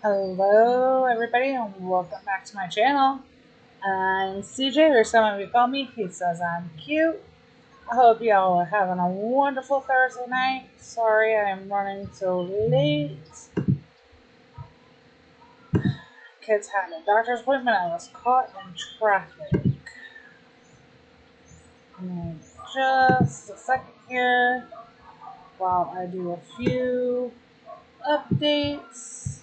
Hello, everybody, and welcome back to my channel. I'm CJ, or some of you call me. He says I'm cute. I hope y'all are having a wonderful Thursday night. Sorry I'm running so late. Kids had a doctor's appointment. I was caught in traffic. Just a second here while I do a few updates.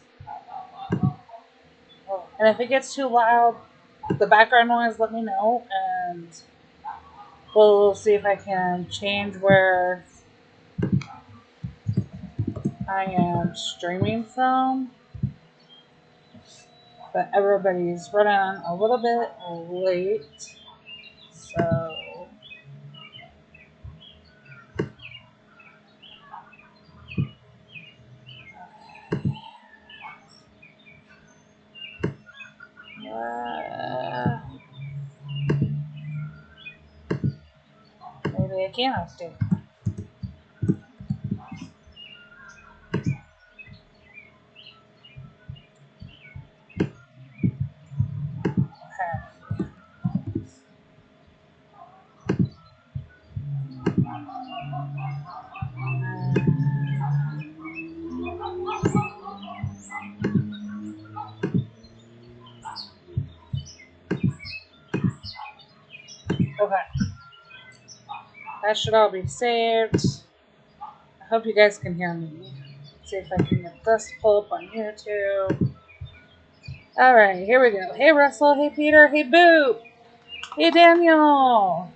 And if it gets too loud, the background noise, let me know, and we'll see if I can change where I am streaming from. But everybody's running a little bit late, so maybe I can update. Okay, that should all be saved. I hope you guys can hear me. Let's see if I can get this pulled up on YouTube. Alright, here we go. Hey Russell, hey Peter, hey Boo, hey Daniel,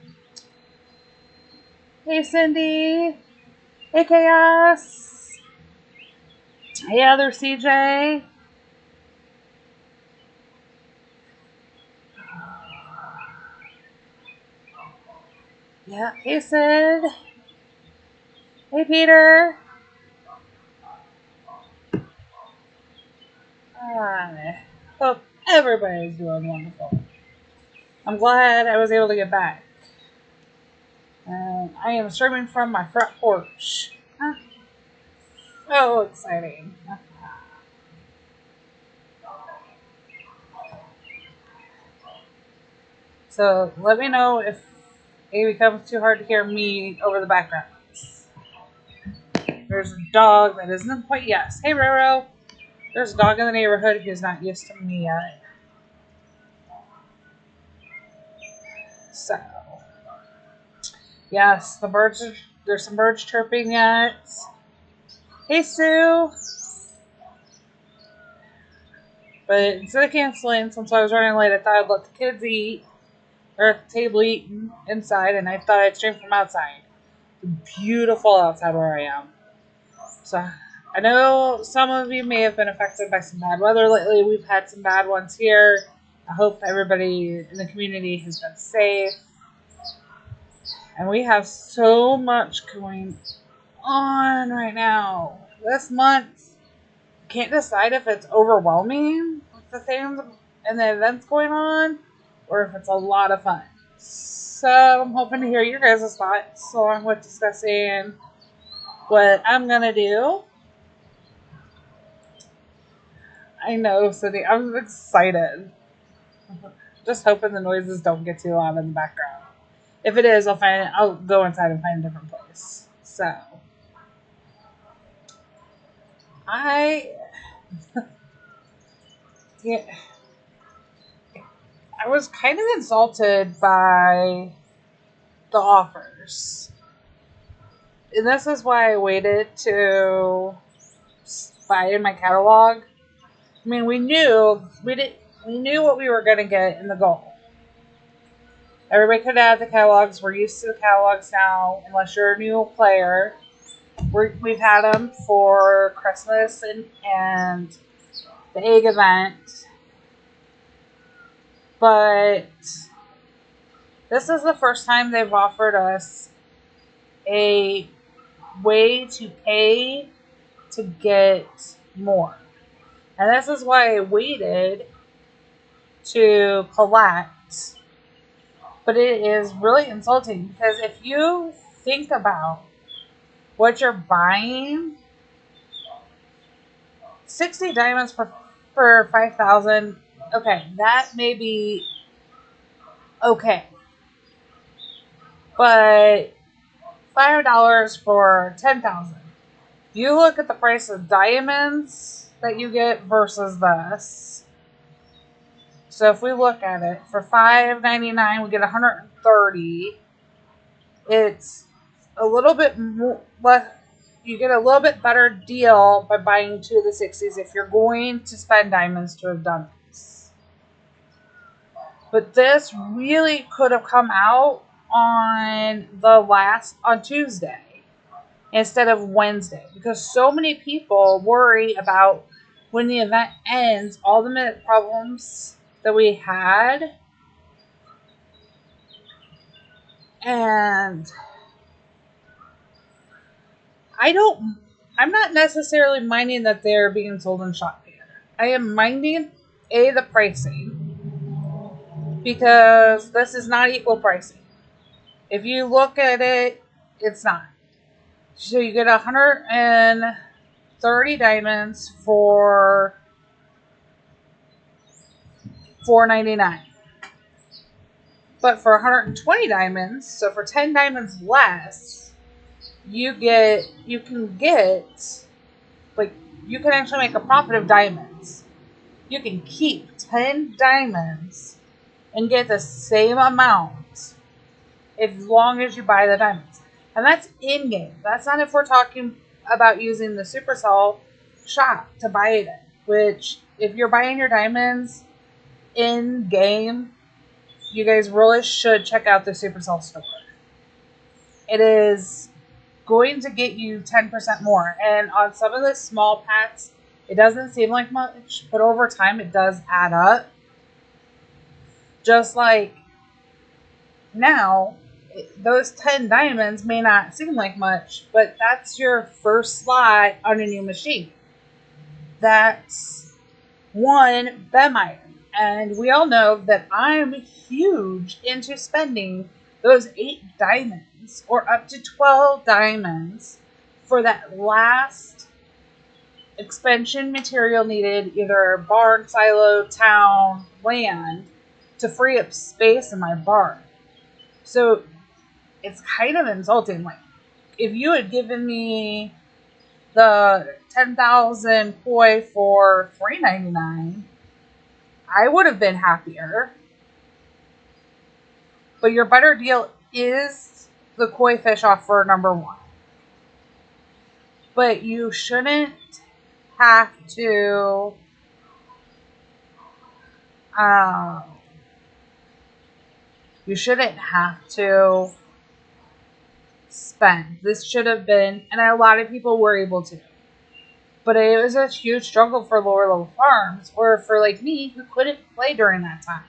hey Cindy, hey Chaos, hey other CJ. Yeah, hey Sid, hey Peter. I hope everybody's doing wonderful. I'm glad I was able to get back. I am streaming from my front porch. So exciting. So let me know if it becomes too hard to hear me over the background. There's a dog that isn't quite yes. Hey Roro. There's a dog in the neighborhood who's not used to me yet. So yes, the birds are, there's some birds chirping yet. Hey Sue. But instead of canceling, since I was running late, I thought I'd let the kids eat, or at the table eating inside, and I thought I'd stream from outside. It's beautiful outside where I am. So I know some of you may have been affected by some bad weather lately. We've had some bad ones here. I hope everybody in the community has been safe. And we have so much going on right now. This month, can't decide if it's overwhelming with the things and the events going on, or if it's a lot of fun. So I'm hoping to hear your guys' thoughts along with discussing what I'm gonna do. I know, Cindy, I'm excited. Just hoping the noises don't get too loud in the background. If it is, I'll go inside and find a different place. So I yeah, I was kind of insulted by the offers. And this is why I waited to buy in my catalog. I mean, we knew what we were going to get in the goal. Everybody could add the catalogs. We're used to the catalogs now, unless you're a new player. We've had them for Christmas and the egg event, but this is the first time they've offered us a way to pay to get more. And this is why I waited to collect. But it is really insulting because if you think about what you're buying, 60 diamonds for for 5,000. Okay, that may be okay. But $5 for 10,000. You look at the price of diamonds that you get versus this. So if we look at it, for $5.99 we get 130. It's a little bit more less. You get a little bit better deal by buying 2 of the 60s if you're going to spend diamonds to have done this. But this really could have come out on Tuesday instead of Wednesday, because so many people worry about when the event ends, all the minute problems that we had. And I'm not necessarily minding that they're being sold in shop here. I am minding the pricing, because this is not equal pricing. If you look at it, it's not. So you get 130 diamonds for $4.99. But for 120 diamonds, so for 10 diamonds less, you can actually make a profit of diamonds. You can keep 10 diamonds and get the same amount as long as you buy the diamonds. And that's in-game. That's not if we're talking about using the Supercell shop to buy it in. Which, if you're buying your diamonds in-game, you guys really should check out the Supercell store. It is going to get you 10% more. And on some of the small packs, it doesn't seem like much, but over time it does add up. Just like now, those 10 diamonds may not seem like much, but that's your first slot on a new machine. That's one BEM item. And we all know that I'm huge into spending those 8 diamonds or up to 12 diamonds for that last expansion material needed, either barn, silo, town, land, to free up space in my barn. So it's kind of insulting. Like, if you had given me the 10,000 koi for $3.99, I would have been happier. But your better deal is the koi fish offer number 1. But you shouldn't have to spend. This should have been, and a lot of people were able to. But it was a huge struggle for lower level farms, or for like me, who couldn't play during that time.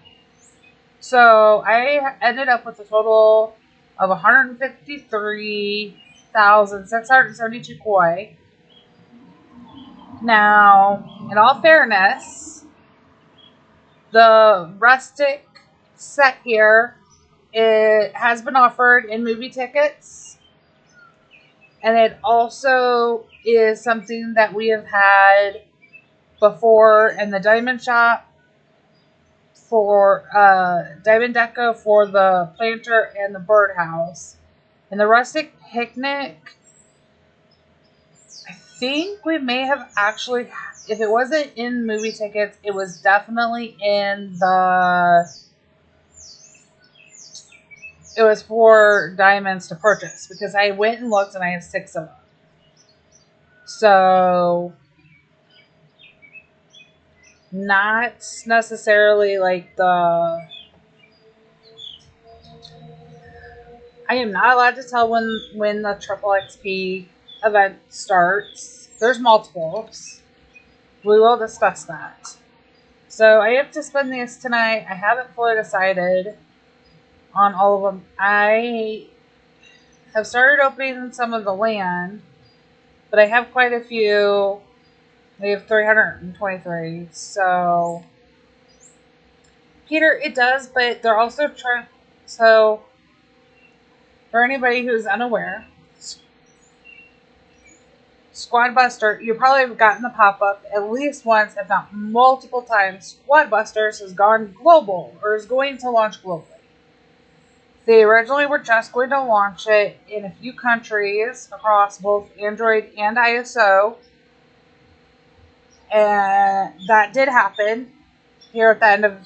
So I ended up with a total of 153,672 koi. Now, in all fairness, the rustic set here, it has been offered in movie tickets. And it also is something that we have had before in the diamond shop for diamond deco for the planter and the birdhouse. And the rustic picnic, I think we may have actually, if it wasn't in movie tickets, it was definitely in it was for diamonds to purchase, because I went and looked and I have 6 of them. So, not necessarily like I am not allowed to tell when the triple XP event starts. There's multiples. We will discuss that. So I have to spend these tonight. I haven't fully decided on all of them. I have started opening some of the land, but I have quite a few. We have 323. So, Peter, it does, but they're also trying. So, for anybody who's unaware, Squad Buster, you probably have gotten the pop-up at least once, if not multiple times. Squad Busters has gone global, or is going to launch globally. They originally were just going to launch it in a few countries across both Android and ISO. And that did happen here at the end of,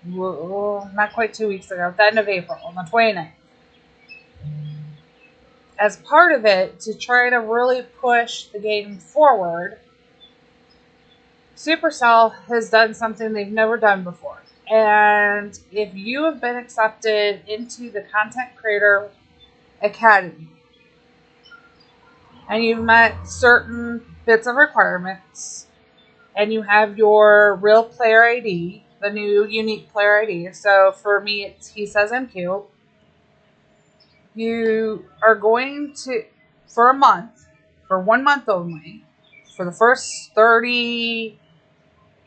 not quite 2 weeks ago, at the end of April, on the 29th. As part of it, to try to really push the game forward, Supercell has done something they've never done before. And if you have been accepted into the Content Creator Academy and you've met certain bits of requirements and you have your real player ID, the new unique player ID, so for me it's hesezimcute, you are going to, for a month, for 1 month only, for the first 30,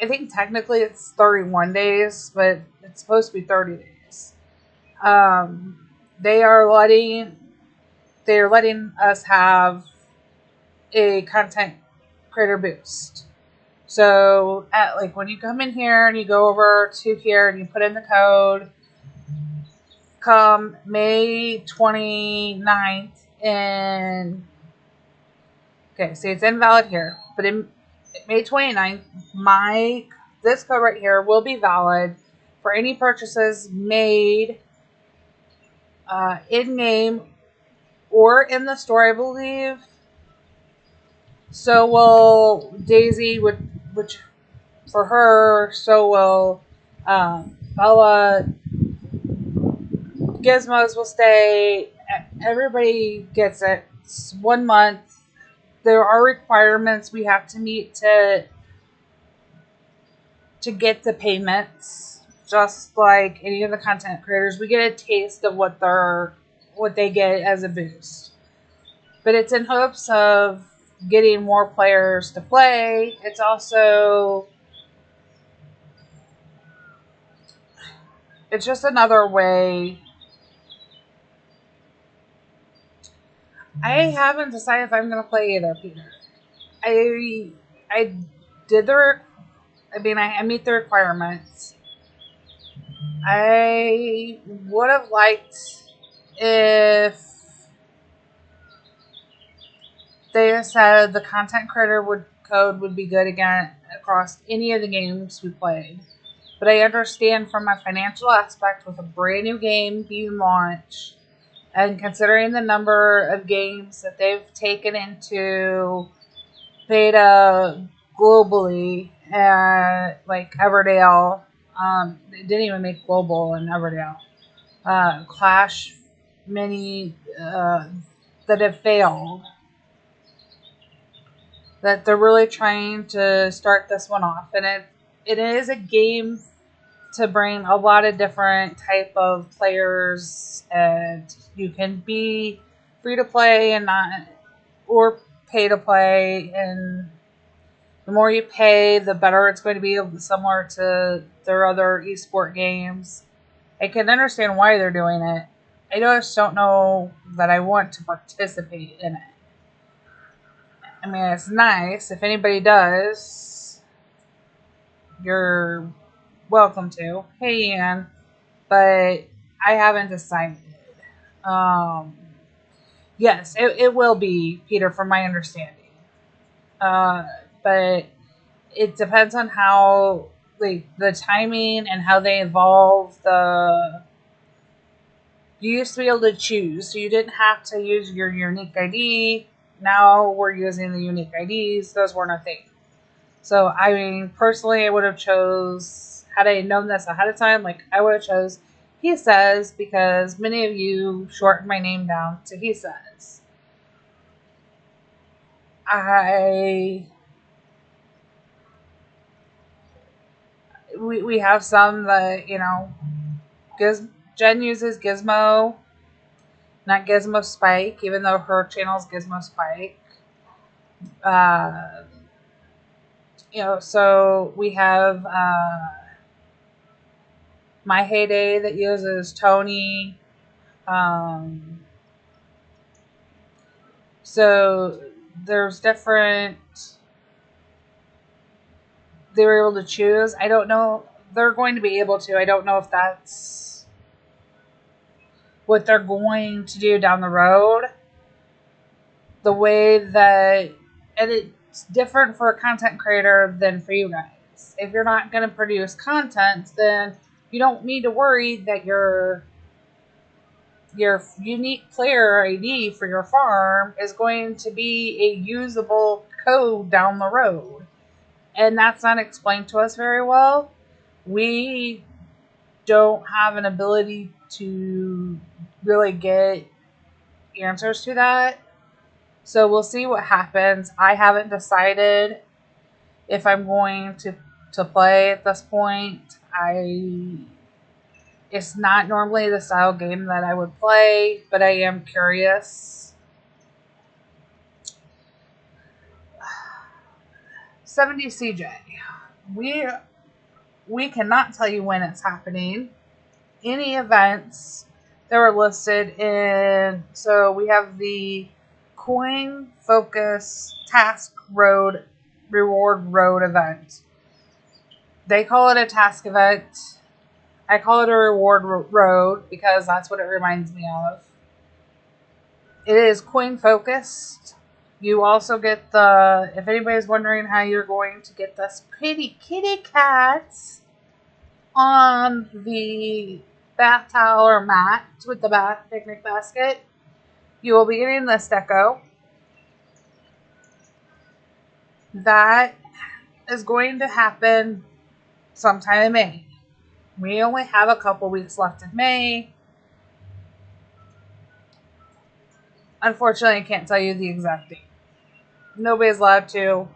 I think technically it's 31 days, but it's supposed to be 30 days. They are letting us have a content creator boost. So at when you come in here and you go over to here and you put in the code, come May 29th in, okay, see it's invalid here, but in May 29th, this code right here will be valid for any purchases made in-game or in the store, I believe. So will Daisy, which for her, so will Bella. Gizmos will stay. Everybody gets it. It's 1 month. There are requirements we have to meet to get the payments. Just like any of the content creators, we get a taste of what they get as a boost. But it's in hopes of getting more players to play. It's also, it's just another way. I haven't decided if I'm going to play either, Peter. I did I meet the requirements. I would have liked if they said the content creator code would be good again across any of the games we played. But I understand from a financial aspect with a brand new game being launched, and considering the number of games that they've taken into beta globally, like Everdale, they didn't even make global in Everdale. Clash Mini that have failed. That they're really trying to start this one off, and it is a game to bring a lot of different type of players, and you can be free to play and not, or pay to play, and the more you pay, the better it's going to be, similar to their other esport games. I can understand why they're doing it. I just don't know that I want to participate in it. I mean, it's nice. If anybody does, you're welcome to. Hey, Ian. But I haven't decided. Yes, it will be, Peter, from my understanding. But it depends on how, the timing and how they evolve you used to be able to choose, so you didn't have to use your unique ID. Now we're using the unique IDs. Those weren't a thing. So, I mean, personally, I would have chose, had I known this ahead of time, I would have chose He Says, because many of you shortened my name down to He Says. We have some that, Jen uses Gizmo, not Gizmo Spike, even though her channel is Gizmo Spike. So we have My Heyday that uses Tony. So there's different, they were able to choose. I don't know. They're going to be able to. I don't know if that's what they're going to do down the road. The way that, and it's different for a content creator than for you guys. If you're not going to produce content, then you don't need to worry that your unique player ID for your farm is going to be a usable code down the road. And that's not explained to us very well. We don't have an ability to really get answers to that. So we'll see what happens. I haven't decided if I'm going to play at this point. It's not normally the style game that I would play, but I am curious. 70 CJ. We cannot tell you when it's happening. Any events that were listed in, so we have the Coin Focus Task Road Reward Road event. They call it a task event. I call it a reward road because that's what it reminds me of. It is coin focused. You also get the, if anybody's wondering how you're going to get this pretty kitty cats on the bath towel or mat with the bath picnic basket, you will be getting this deco. That is going to happen sometime in May. We only have a couple weeks left in May. Unfortunately, I can't tell you the exact date. Nobody's allowed to.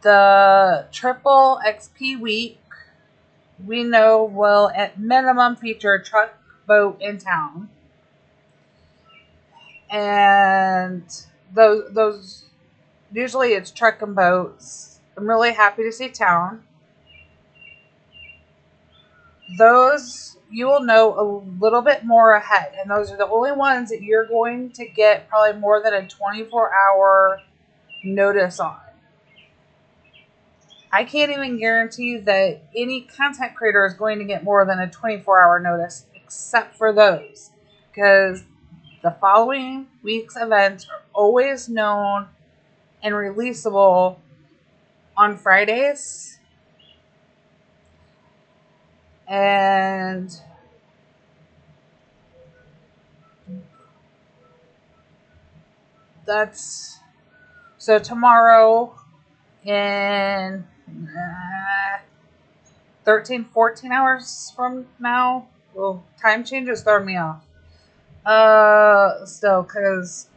The triple XP week, we know, will at minimum feature a truck boat in town. And those usually it's truck and boats. I'm really happy to see town. Those you will know a little bit more ahead, and those are the only ones that you're going to get probably more than a 24-hour notice on. I can't even guarantee that any content creator is going to get more than a 24-hour notice, except for those, because the following week's events are always known and releasable on Fridays. And that's, so tomorrow in 14 hours from now, well, time changes throw me off. Still, because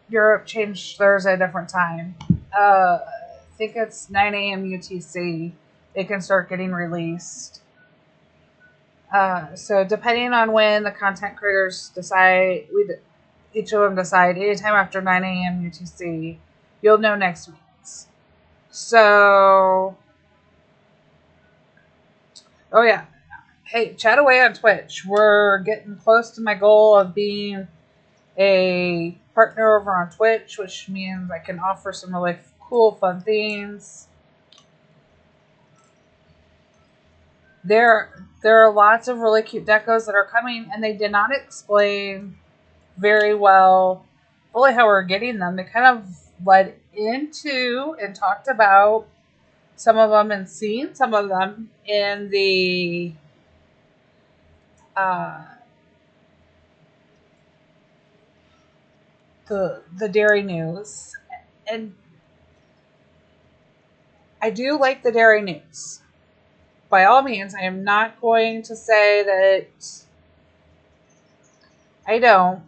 Europe changed Thursday a different time. I think it's 9 a.m. UTC. It can start getting released. So depending on when the content creators decide, each of them decide, anytime after 9 a.m. UTC, you'll know next week's. So, oh yeah. Hey, chat away on Twitch. We're getting close to my goal of being a partner over on Twitch, which means I can offer some really cool, fun things. There are lots of really cute decos that are coming, and they did not explain very well fully how we're getting them. They kind of led into and talked about some of them and seen some of them in the dairy news. And I do like the dairy news. By all means, I am not going to say that I don't.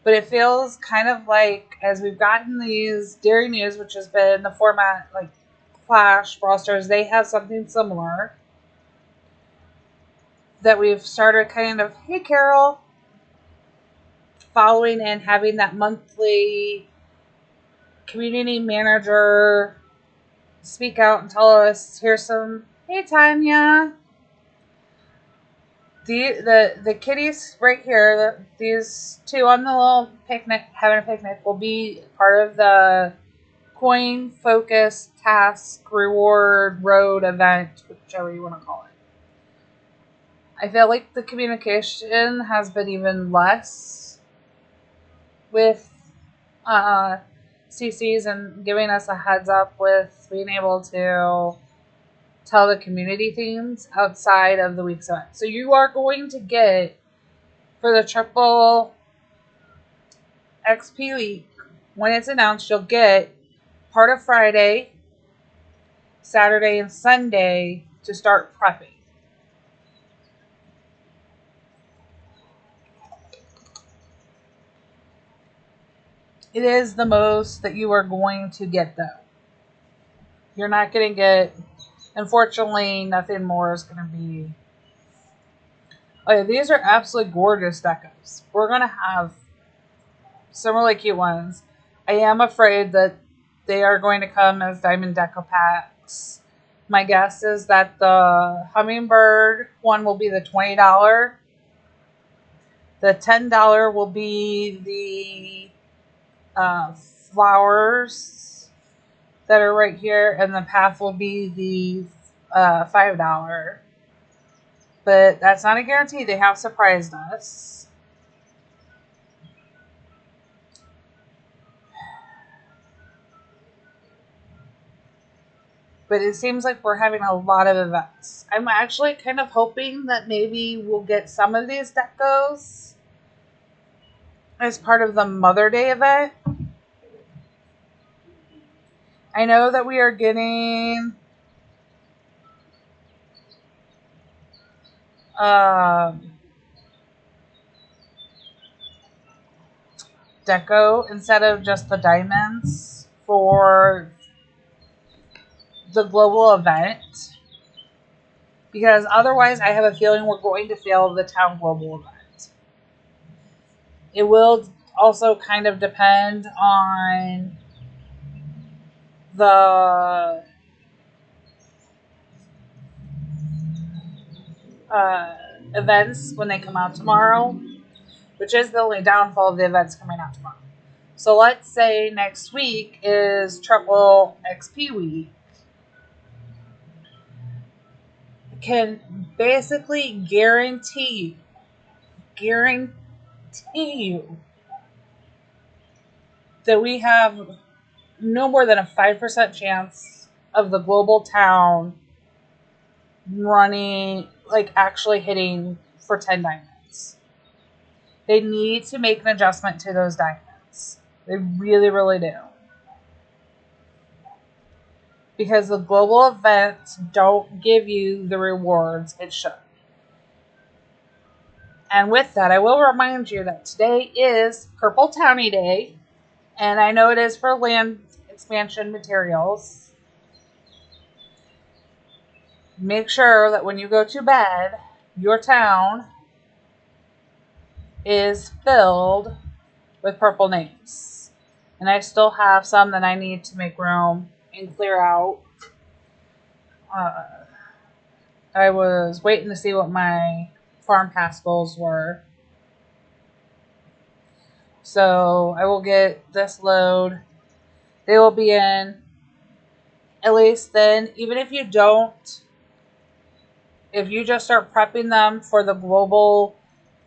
But it feels kind of like, as we've gotten these dairy news, which has been the format like Clash, Brawl Stars, they have something similar. That we've started kind of, hey Carol, following and having that monthly community manager speak out and tell us, here's some, hey Tanya, The kitties right here, these two on the little picnic, having a picnic, will be part of the coin focus task reward road event, whichever you want to call it. I feel like the communication has been even less with CCs and giving us a heads up with being able to tell the community themes outside of the week's event. So you are going to get, for the triple XP week, when it's announced, you'll get part of Friday, Saturday, and Sunday to start prepping. It is the most that you are going to get, though. You're not going to get, unfortunately, nothing more is going to be. Oh yeah, these are absolutely gorgeous decos. We're going to have some really cute ones. I am afraid that they are going to come as diamond deco packs. My guess is that the hummingbird one will be the $20. The $10 will be the flowers that are right here, and the path will be the $5. But that's not a guarantee. They have surprised us. But it seems like we're having a lot of events. I'm actually kind of hoping that maybe we'll get some of these decos as part of the Mother Day event. I know that we are getting deco instead of just the diamonds for the global event, because otherwise I have a feeling we're going to fail the town global event. It will also kind of depend on the events when they come out tomorrow, which is the only downfall of the events coming out tomorrow. So let's say next week is triple XP week. I can basically guarantee you that we have no more than a 5% chance of the global town running, like actually hitting for 10 diamonds. They need to make an adjustment to those diamonds. They really, really do. Because the global events don't give you the rewards it should. And with that, I will remind you that today is Purple Townie Day. And I know it is for land expansion materials. Make sure that when you go to bed, your town is filled with purple names. And I still have some that I need to make room and clear out. I was waiting to see what my farm pass goals were. So I will get this load. They will be in. At least then, even if you don't, if you just start prepping them for the global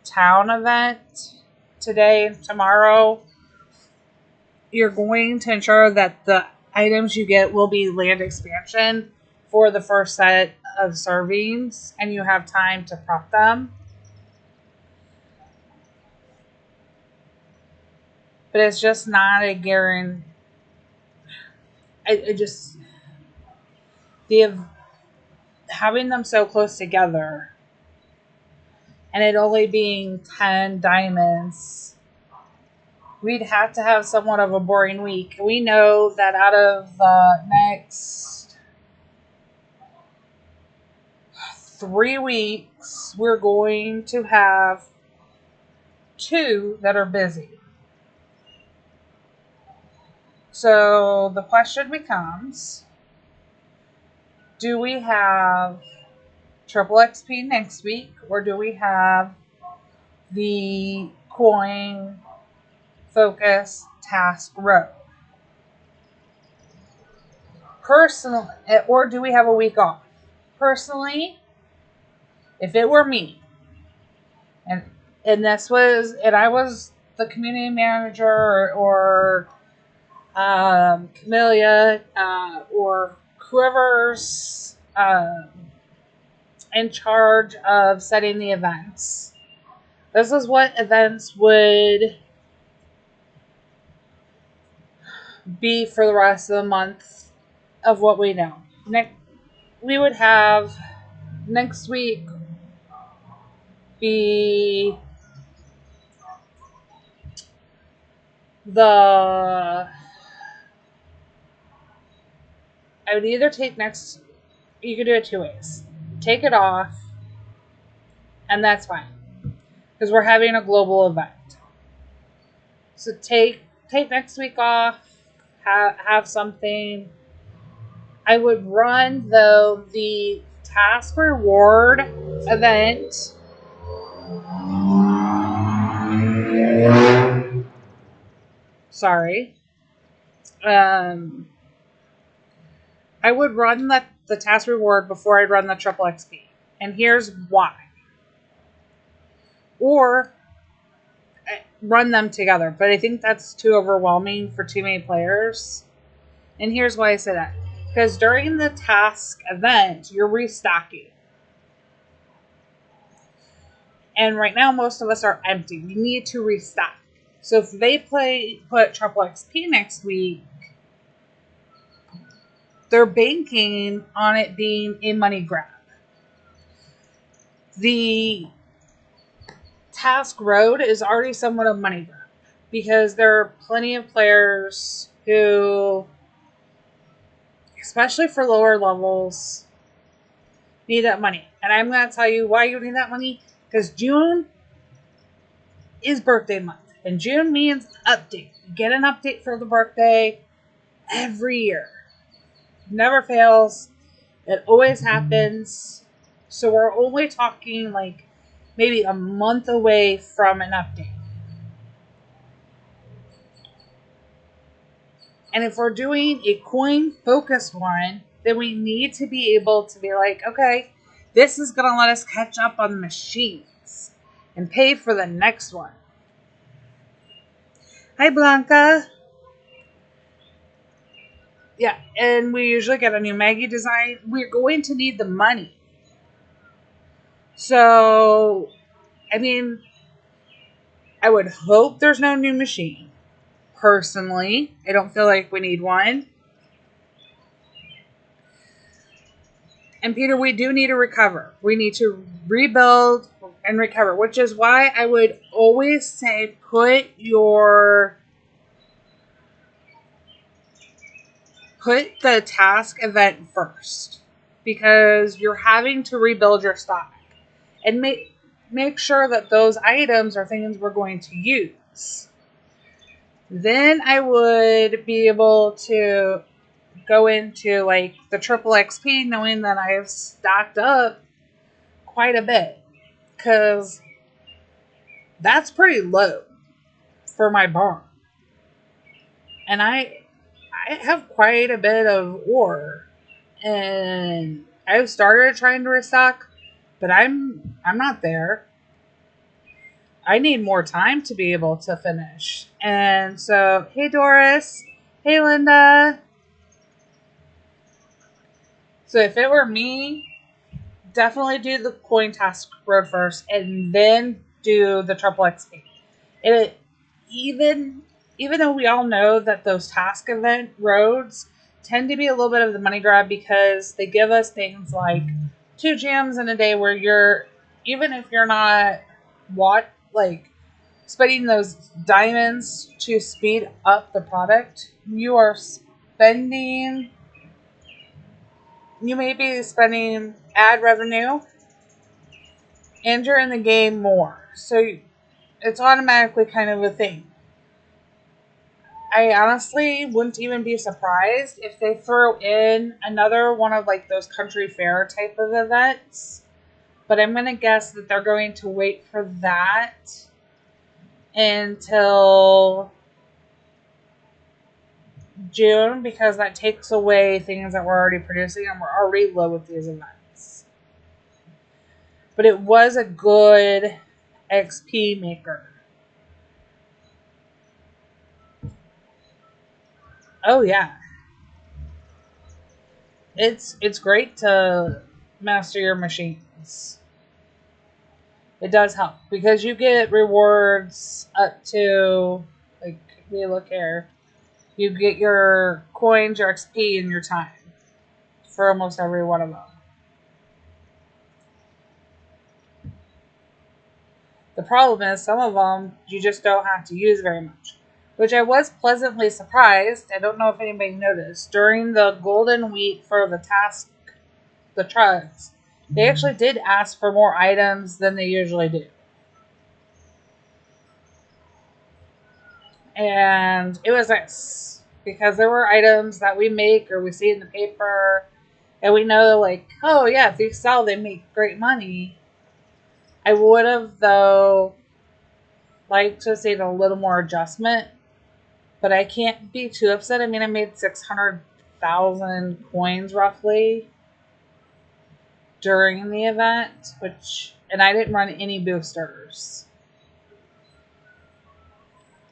town event today and tomorrow, you're going to ensure that the items you get will be land expansion for the first set of servings, and you have time to prep them. But it's just not a guarantee. Having them so close together and it only being 10 diamonds, we'd have to have somewhat of a boring week. We know that out of the next 3 weeks, we're going to have 2 that are busy. So the question becomes, do we have triple XP next week, or do we have the coin focus task road? Personally, or do we have a week off? Personally, if it were me, and I was the community manager or Camellia or whoever's in charge of setting the events. This is what events would be for the rest of the month of what we know. We would have next week be I would either take you could do it two ways. Take it off, and that's fine. Because we're having a global event. So take next week off, have something. I would run, though, the task reward event. Sorry. I would run the task reward before I'd run the triple XP. And here's why. Or run them together. But I think that's too overwhelming for too many players. And here's why I say that. Because during the task event, you're restocking. And right now, most of us are empty. We need to restock. So if they put triple XP next week, they're banking on it being a money grab. The task road is already somewhat of money grab because there are plenty of players who, especially for lower levels, need that money. And I'm going to tell you why you need that money. Because June is birthday month. And June means update. You get an update for the birthday every year. Never fails. It always happens. So we're only talking like maybe a month away from an update. And if we're doing a coin focused one, then we need to be able to be like, okay, this is going to let us catch up on the machines and pay for the next one. Hi, Blanca. Yeah, and we usually get a new Maggie design. We're going to need the money. So, I mean, I would hope there's no new machine. Personally, I don't feel like we need one. And Peter, we do need to recover. We need to rebuild and recover, which is why I would always say put the task event first, because you're having to rebuild your stock and make sure that those items are things we're going to use. Then I would be able to go into like the triple XP knowing that I have stocked up quite a bit, because that's pretty low for my barn. And I have quite a bit of ore, and I've started trying to restock, but I'm not there. I need more time to be able to finish. And so, hey Doris, hey Linda. So if it were me, definitely do the coin task road first, and then do the triple XP. Even though we all know that those task event roads tend to be a little bit of the money grab, because they give us things like 2 jams in a day where even if you're not spending those diamonds to speed up the product, you may be spending ad revenue, and you're in the game more. So it's automatically kind of a thing. I honestly wouldn't even be surprised if they throw in another one of like those country fair type of events But I'm going to guess that they're going to wait for that until June, because that takes away things that we're already producing, and we're already low with these events. But it was a good XP maker. Oh yeah. It's great to master your machines. It does help because you get rewards up to, like, we look here. You get your coins, your XP, and your time for almost every one of them. The problem is some of them you just don't have to use very much, which I was pleasantly surprised. I don't know if anybody noticed. During the golden week for the task, the trucks, they actually did ask for more items than they usually do. And it was nice because there were items that we make or we see in the paper and we know, like, oh yeah, if they sell, they make great money. I would have, though, liked to have seen a little more adjustment, but I can't be too upset. I mean, I made 600,000 coins roughly during the event, and I didn't run any boosters.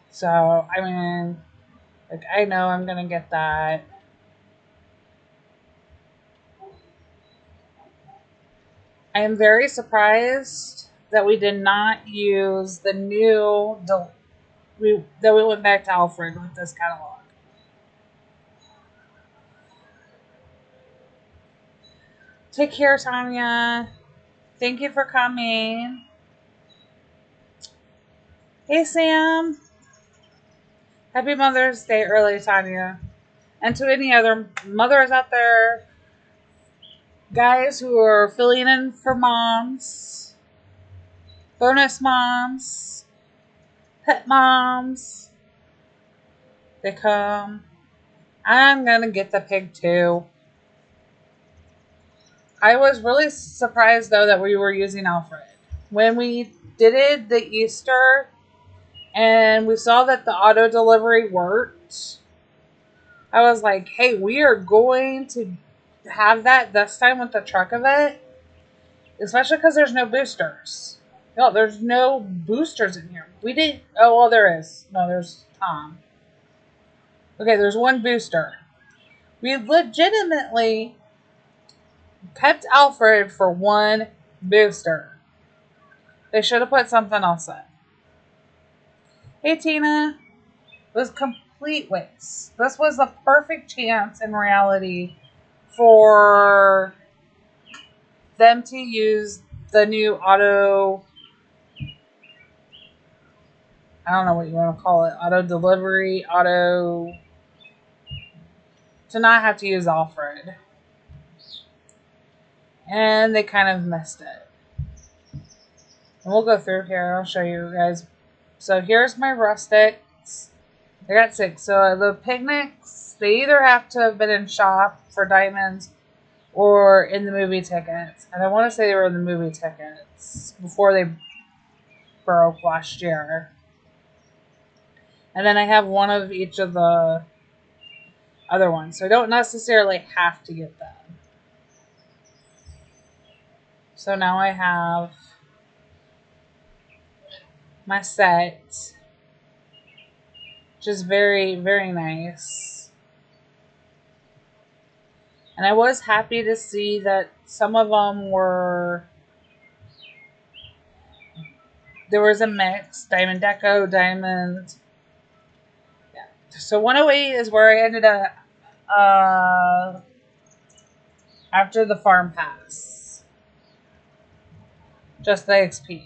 So, I mean, like, I know I'm going to get that. I am very surprised that we did not use the new, that we went back to Alfred with this catalog. Take care, Tanya. Thank you for coming. Hey, Sam. Happy Mother's Day early, Tanya. And to any other mothers out there, guys who are filling in for moms, bonus moms, pet moms, they come. I'm going to get the pig too. I was really surprised, though, that we were using Alfred. When we did it the Easter and we saw that the auto delivery worked, I was like, hey, we are going to have that this time with the truck event, especially because there's no boosters. No, there's no boosters in here. We didn't. Oh, well, there is. No, there's Tom. Okay, there's one booster. We legitimately kept Alfred for one booster. They should have put something else in. Hey, Tina. It was complete waste. This was the perfect chance in reality for them to use the new auto, I don't know what you want to call it, auto delivery, to not have to use Alfred. And they kind of missed it. And we'll go through here. I'll show you guys. So here's my rustics. I got 6. So the picnics, they either have to have been in shop for diamonds or in the movie tickets. And I want to say they were in the movie tickets before they broke last year. And then I have one of each of the other ones. So I don't necessarily have to get them. So now I have my set, which is very, very nice. And I was happy to see that some of them were, there was a mix, Diamond Deco, Diamond. Yeah. So 108 is where I ended up after the farm pass. Just the XP.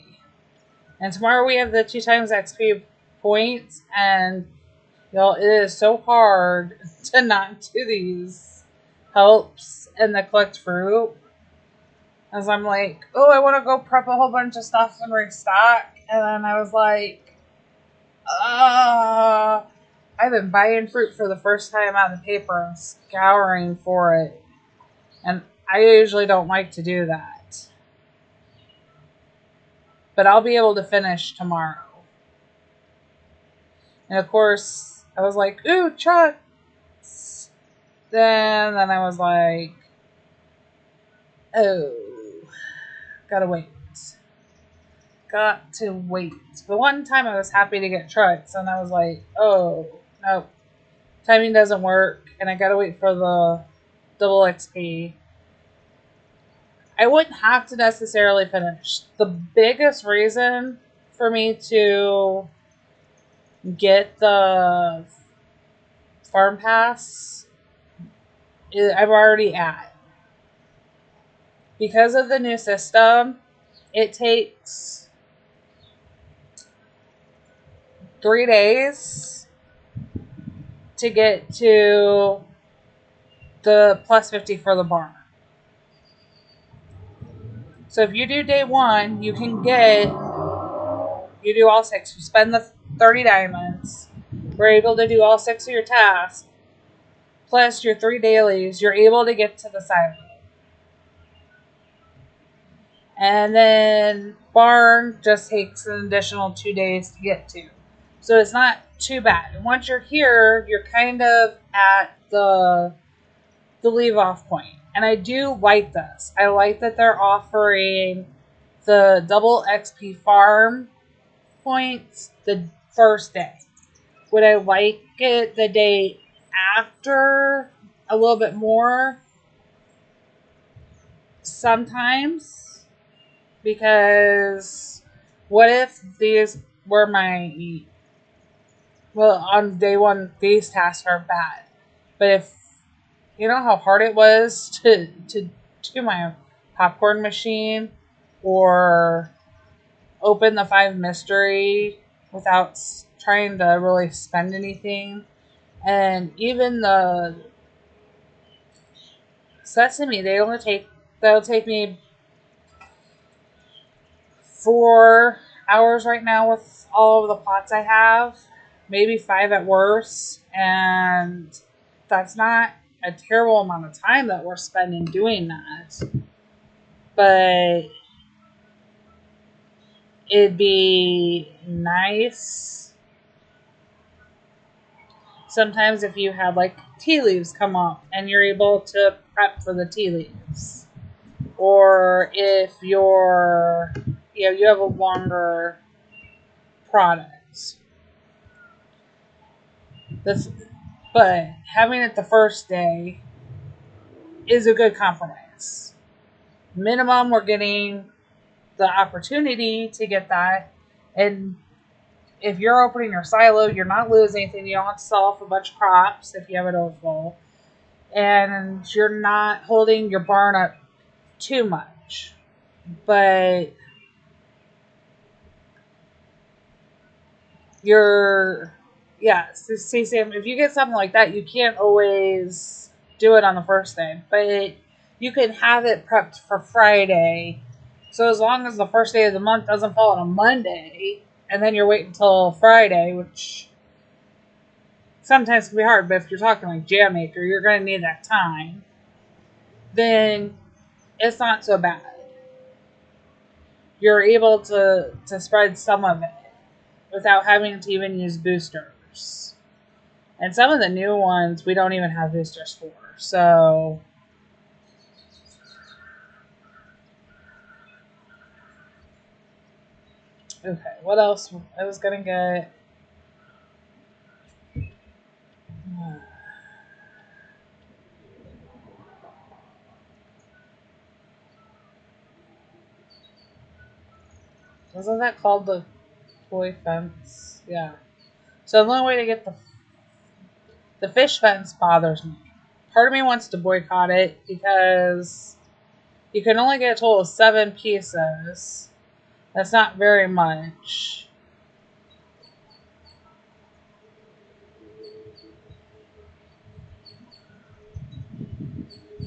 And tomorrow we have the 2 times XP points, and y'all, it is so hard to not do these helps and the collect fruit. As I'm like, oh, I want to go prep a whole bunch of stuff and restock. And then I was like, I've been buying fruit for the first time out of the paper and scouring for it. And I usually don't like to do that. but I'll be able to finish tomorrow. And of course, I was like, ooh, trucks. Then I was like, oh, gotta wait. Got to wait. The one time I was happy to get trucks, and I was like, oh, no, timing doesn't work, and I gotta wait for the double XP. I wouldn't have to necessarily finish. The biggest reason for me to get the farm pass I'm already at. Because of the new system, it takes 3 days to get to the plus 50 for the barn. So if you do day 1, you can get, you do all 6. You spend the 30 diamonds. We're able to do all 6 of your tasks. Plus your 3 dailies, you're able to get to the silo. And then barn just takes an additional 2 days to get to. So it's not too bad. And once you're here, you're kind of at the leave off point. And I do like this. I like that they're offering the double XP farm points the first day. Would I like it the day after a little bit more? Sometimes. Because what if these were my, well, on day 1, these tasks are bad. But if, you know how hard it was to do my popcorn machine or open the 5 mystery without trying to really spend anything. And even the sesame, that'll take me 4 hours right now with all of the pots I have, maybe 5 at worst, and that's not a terrible amount of time that we're spending doing that. But it'd be nice sometimes if you had like tea leaves come up and you're able to prep for the tea leaves. Or if you're, you have a longer product. But having it the first day is a good compromise. Minimum, we're getting the opportunity to get that. And if you're opening your silo, you're not losing anything. You don't have to sell off a bunch of crops if you have it overfull. And you're not holding your barn up too much. But see, Sam, if you get something like that, you can't always do it on the first day. But you can have it prepped for Friday. So as long as the first day of the month doesn't fall on a Monday, and then you're waiting until Friday, which sometimes can be hard, but if you're talking like Jam Maker, you're going to need that time, then it's not so bad. You're able to spread some of it without having to even use boosters. And some of the new ones we don't even have boosters for. So okay, what else I was gonna get? Wasn't that called the toy fence? Yeah. So the only way to get the fish fence bothers me. Part of me wants to boycott it because you can only get a total of 7 pieces. That's not very much.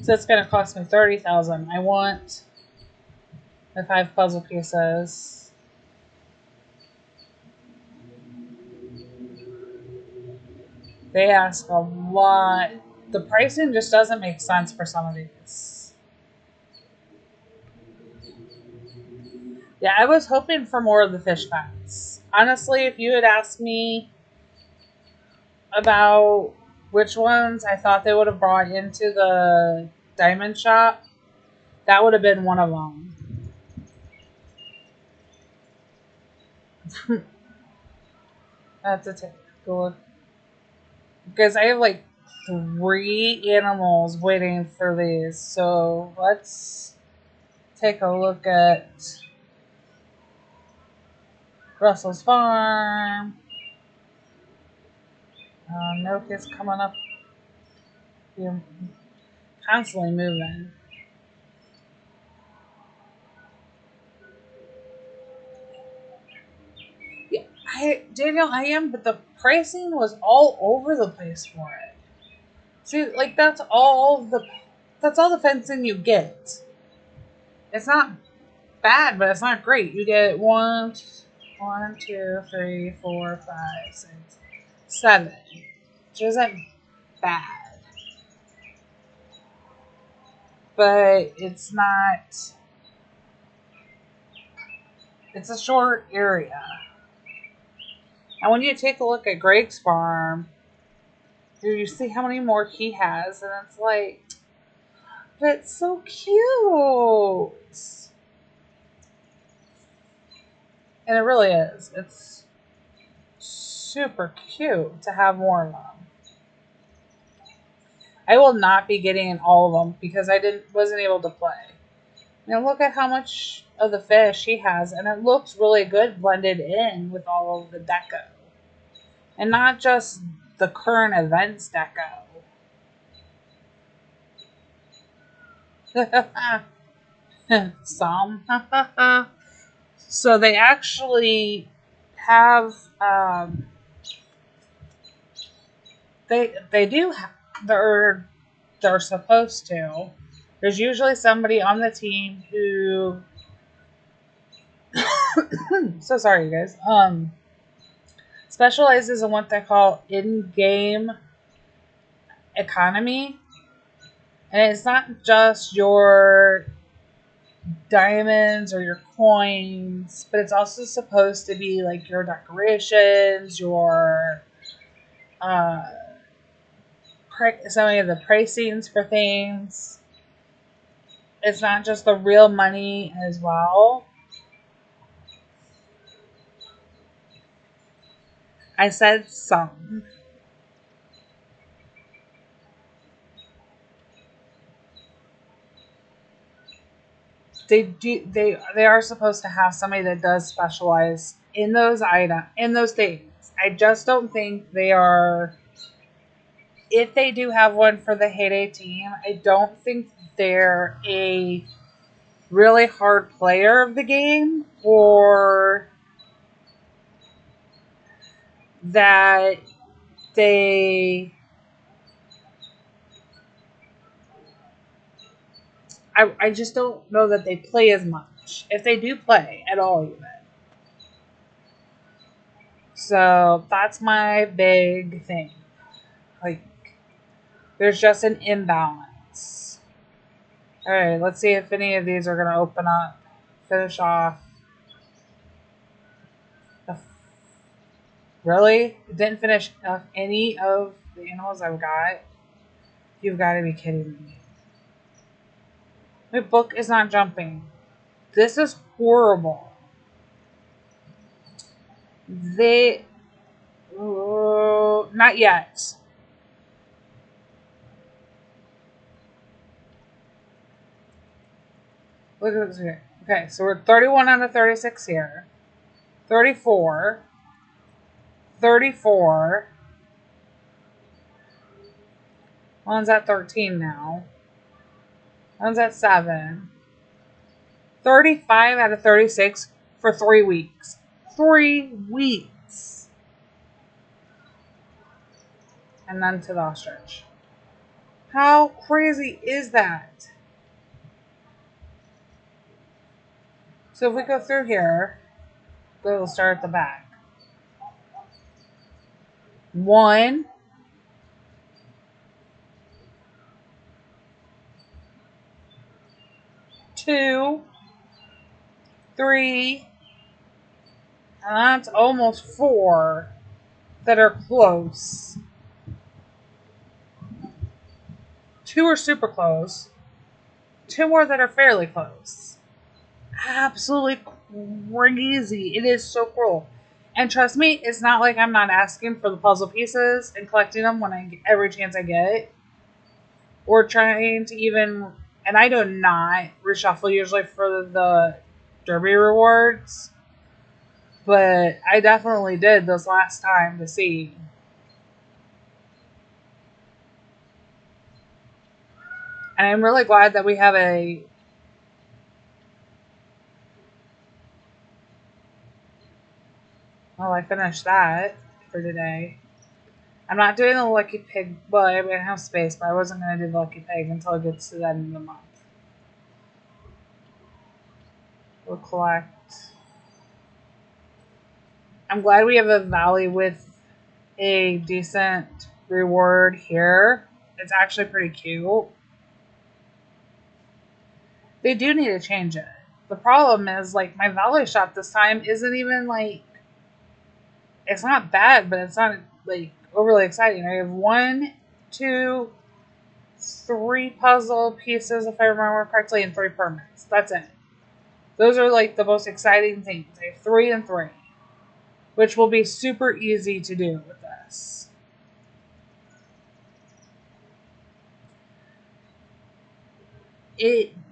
So it's going to cost me 30,000. I want the 5 puzzle pieces. They ask a lot. The pricing just doesn't make sense for some of these. Yeah, I was hoping for more of the fish packs. Honestly, if you had asked me about which ones I thought they would have brought into the diamond shop, that would have been one of them. That's a take a look. Because I have like 3 animals waiting for these. So let's take a look at Russell's farm. Milk is coming up. You're constantly moving. Yeah, Daniel, I am, but the pricing was all over the place for it. See, like that's all the fencing you get. It's not bad, but it's not great. You get one, two, three, four, five, 6, 7, which isn't bad, but it's not. It's a short area. And when you take a look at Greg's farm, you see how many more he has, and it's like, that's so cute. And it really is. It's super cute to have more of them. I will not be getting all of them because I wasn't able to play. Now look at how much of the fish he has, and it looks really good blended in with all of the deco. And not just the current events deco. Some. So they actually have they do have, they're supposed to. There's usually somebody on the team who so sorry you guys. Specializes in what they call in-game economy. And it's not just your diamonds or your coins, but it's also supposed to be like your decorations, your uh, some of the pricings for things. It's not just the real money as well. I said some. They are supposed to have somebody that does specialize in those things. I just don't think they are. If they do have one for the Heyday team, I don't think they're a really hard player of the game, or that they. I just don't know that they play as much. If they do play at all, even. So that's my big thing. Like, there's just an imbalance. Alright, let's see if any of these are going to open up. Finish off. Really? It didn't finish any of the animals I've got? You've got to be kidding me. My book is not jumping. This is horrible. They... not yet. Look at this here. Okay, so we're 31 out of 36 here. 34. 34. One's at 13 now. One's at 7. 35 out of 36 for 3 weeks. 3 weeks. And none to the ostrich. How crazy is that? So if we go through here, we'll start at the back. 1, 2, 3, and that's almost 4 that are close. 2 are super close. 2 more that are fairly close. Absolutely crazy. It is so cool. And trust me, it's not like I'm not asking for the puzzle pieces and collecting them every chance I get. Or trying to even, and I do not reshuffle usually for the derby rewards. But I definitely did this last time to see. And I'm really glad that we have a... Well, I finished that for today. I'm not doing the Lucky Pig. Well, I mean, I have space, but I wasn't going to do the Lucky Pig until it gets to the end of the month. We'll collect. I'm glad we have a valley with a decent reward here. It's actually pretty cute. They do need to change it. The problem is, like, my valley shop this time isn't even, like, it's not bad, but it's not, like, overly exciting. I have 1, 2, 3 puzzle pieces, if I remember correctly, and 3 permits. That's it. Those are, like, the most exciting things. I have 3 and 3, which will be super easy to do with this.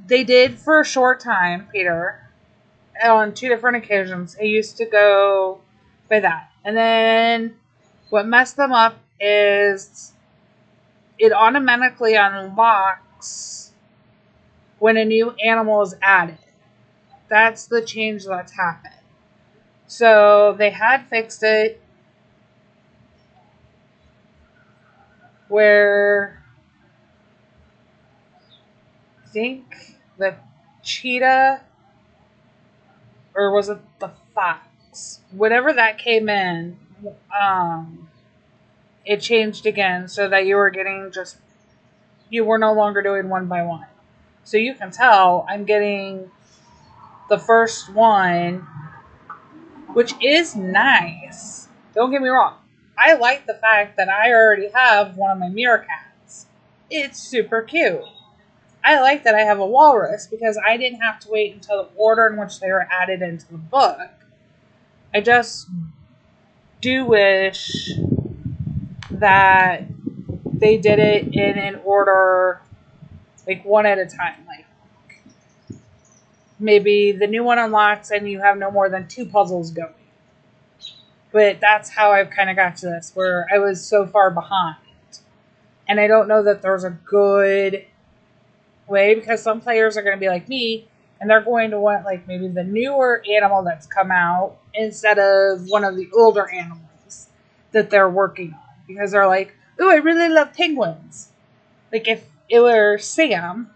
They did for a short time, Peter, on 2 different occasions. I used to go by that. And then what messed them up is it automatically unlocks when a new animal is added. That's the change that's happened. So they had fixed it where I think the cheetah, or was it the fox? Whatever that came in, it changed again so that you were no longer doing 1 by 1. So you can tell I'm getting the first one, which is nice. Don't get me wrong. I like the fact that I already have one of my meerkats. It's super cute. I like that I have a walrus because I didn't have to wait until the order in which they were added into the book. I just do wish that they did it in an order, like, one at a time. Like, maybe the new one unlocks and you have no more than 2 puzzles going. But that's how I've kind of got to this, where I was so far behind. And I don't know that there's a good way, because some players are going to be like me, and they're going to want, like, maybe the newer animal that's come out instead of one of the older animals that they're working on. Because they're like, ooh, I really love penguins. Like, if it were Sam,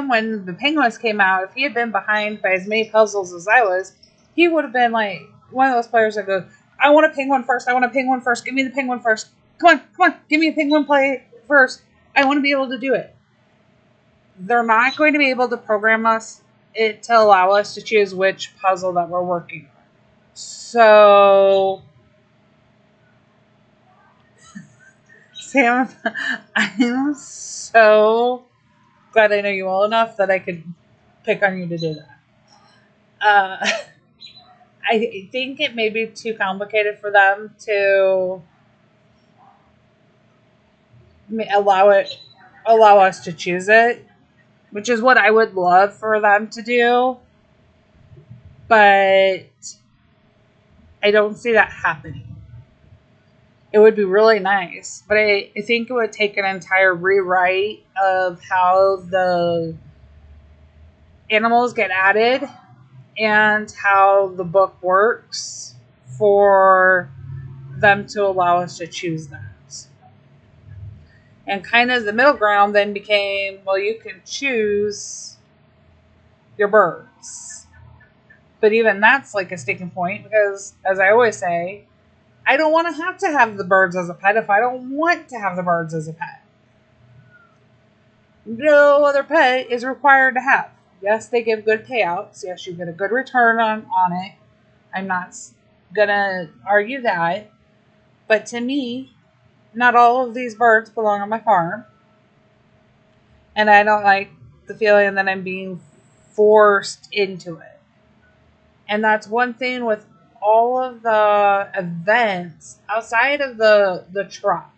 when the penguins came out, if he had been behind by as many puzzles as I was, he would have been like one of those players that goes, I want a penguin first, give me the penguin first, come on, give me a penguin play first, I want to be able to do it. They're not going to be able to program it to allow us to choose which puzzle that we're working on. So, Sam, I'm so glad I know you well enough that I could pick on you to do that. I think it may be too complicated for them to allow us to choose it, which is what I would love for them to do, but I don't see that happening. It would be really nice, but I think it would take an entire rewrite of how the animals get added and how the book works for them to allow us to choose that. And kind of the middle ground then became, well, you can choose your birds. But even that's like a sticking point because, as I always say, I don't want to have the birds as a pet if I don't want to have the birds as a pet. No other pet is required to have. Yes, they give good payouts. Yes, you get a good return on it. I'm not gonna argue that. But to me, not all of these birds belong on my farm. And I don't like the feeling that I'm being forced into it. And that's one thing with all of the events outside of the truck.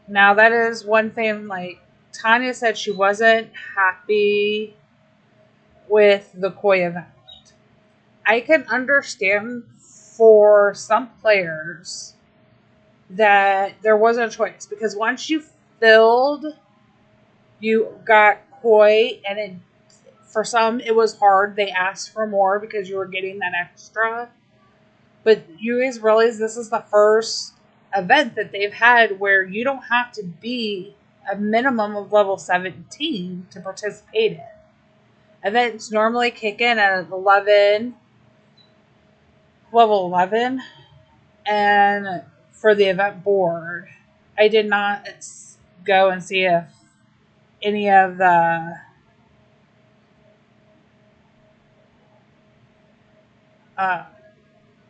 Now that is one thing, like Tanya said she wasn't happy with the koi event. I can understand for some players that there wasn't a choice because once you filled, you got koi, and it, for some it was hard. They asked for more because you were getting that extra. But you guys realize this is the first event that they've had where you don't have to be a minimum of level 17 to participate in. Events normally kick in at level 11, and for the event board, I did not go and see if any of the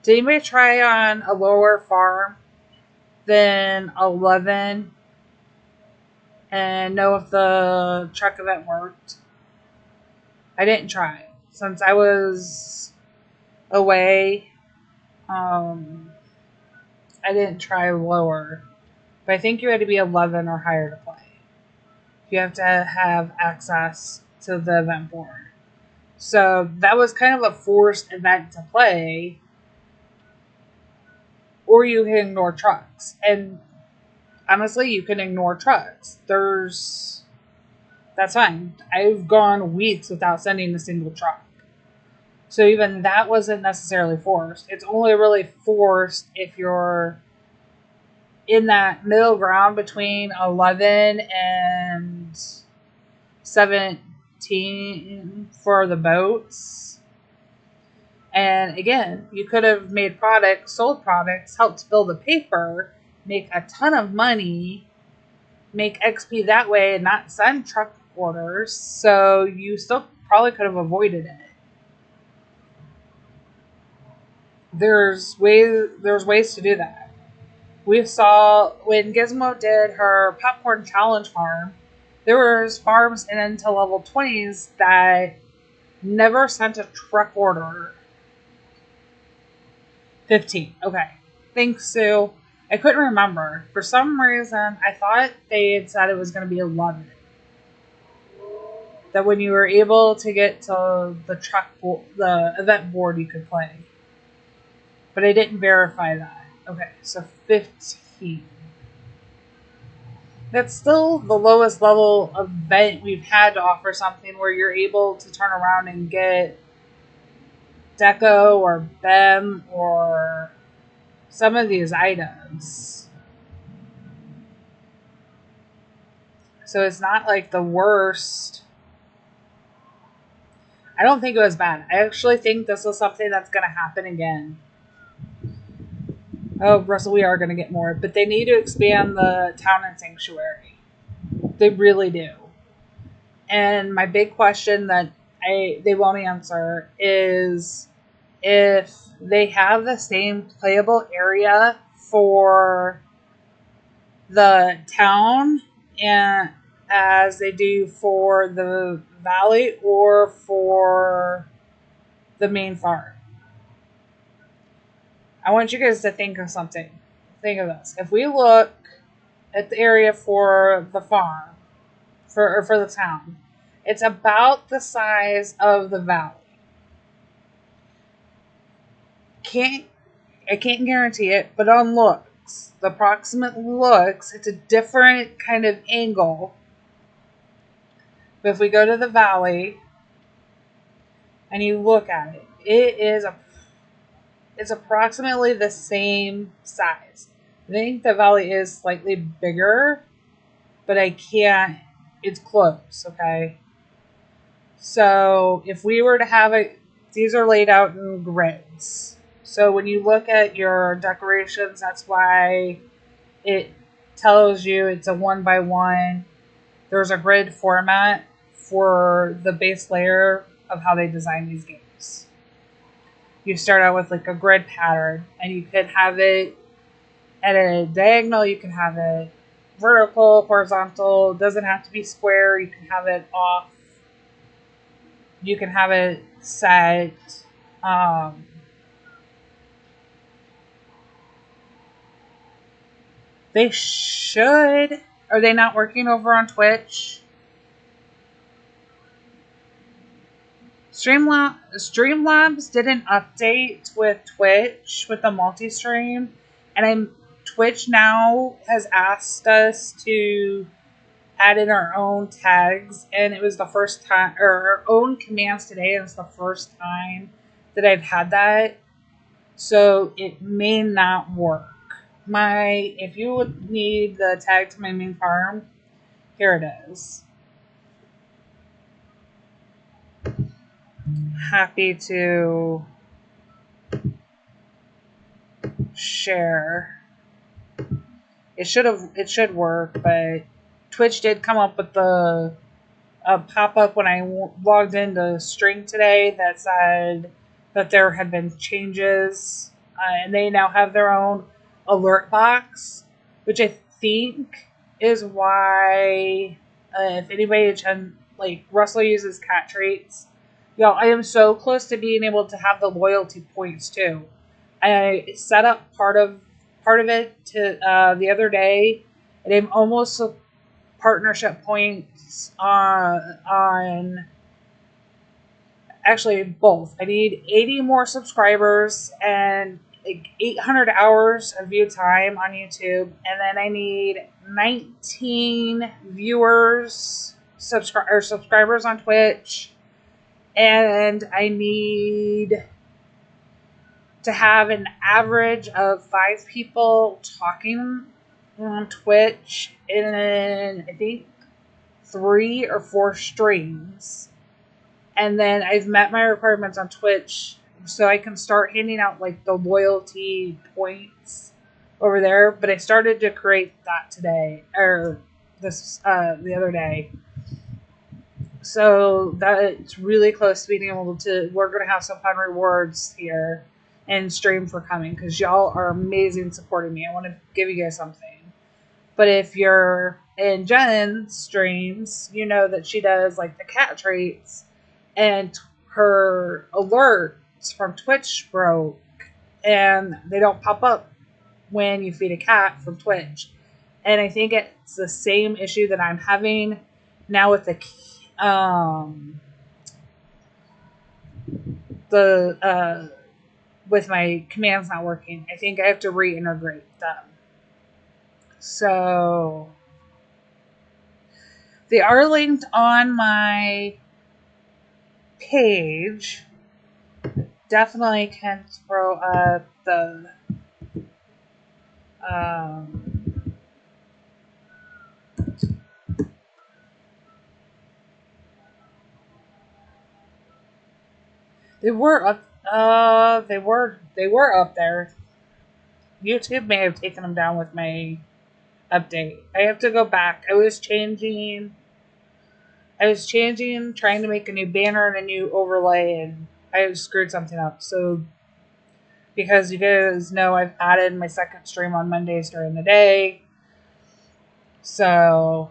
did anybody try on a lower farm than 11 and know if the truck event worked? I didn't try since I was away. I didn't try lower, but I think you had to be 11 or higher to play. You have to have access to the event board. So that was kind of a forced event to play, or you can ignore trucks. And honestly, you can ignore trucks. That's fine. I've gone weeks without sending a single truck. So even that wasn't necessarily forced. It's only really forced if you're in that middle ground between 11 and 17 for the boats. And again, you could have made products, sold products, helped build the paper, make a ton of money, make XP that way, and not send truck orders. So you still probably could have avoided it. There's ways to do that. We saw when Gizmo did her popcorn challenge farm, there was farms in into level 20s that never sent a truck order. 15. Okay. Thanks, Sue. I couldn't remember. For some reason, I thought they had said it was going to be 11. That when you were able to get to the event board, you could play. But I didn't verify that. Okay, so 15. That's still the lowest level event we've had to offer something where you're able to turn around and get Deco or Bem or some of these items. So it's not like the worst. I don't think it was bad. I actually think this is something that's going to happen again. Oh, Russell, we are going to get more. But they need to expand the town and sanctuary. They really do. And my big question that they won't answer is if they have the same playable area for the town and as they do for the valley or for the main farm. I want you guys to think of something. Think of this. If we look at the area for the farm, for the town, it's about the size of the valley. I can't guarantee it, but on looks, the approximate looks, it's a different kind of angle. But if we go to the valley and you look at it, it's approximately the same size. I think the valley is slightly bigger, but it's close, okay? So if we were to have it, these are laid out in grids. So when you look at your decorations, that's why it tells you it's a 1x1. There's a grid format for the base layer of how they design these games. You start out with like a grid pattern, and you could have it at a diagonal, you can have it vertical, horizontal. It doesn't have to be square. You can have it off. You can have it set. They should. Are they not working over on Twitch? Streamlabs did an update with Twitch with the multi-stream, and Twitch now has asked us to add in our own tags, and it was the first time, or our own commands today, and it's the first time that I've had that, so it may not work. If you would need the tag to my main farm, here it is. Happy to share. It should work, but Twitch did come up with a pop-up when I logged into stream today that said that there had been changes, and they now have their own alert box, which I think is why if anybody like Russell uses cat traits, y'all, I am so close to being able to have the loyalty points too. I set up part of it to the other day, and I'm almost partnership points on actually both. I need 80 more subscribers and like 800 hours of view time on YouTube, and then I need 19 subscribers on Twitch, and I need to have an average of 5 people talking on Twitch in, I think, 3 or 4 streams. And then I've met my requirements on Twitch, so I can start handing out like the loyalty points over there. But I started to create that today, or the other day. So that it's really close to being able to. We're gonna have some fun rewards here and stream for coming, because y'all are amazing supporting me. I want to give you guys something. But if you're in Jen's streams, you know that she does like the cat traits, and her alerts from Twitch broke, and they don't pop up when you feed a cat from Twitch. And I think it's the same issue that I'm having now with with my commands not working. I think I have to reintegrate them. So they are linked on my page. Definitely can throw up the they were up they were up there. YouTube may have taken them down with my update. I have to go back. I was changing, trying to make a new banner and a new overlay, and I screwed something up. So, because you guys know I've added my second stream on Mondays during the day. So,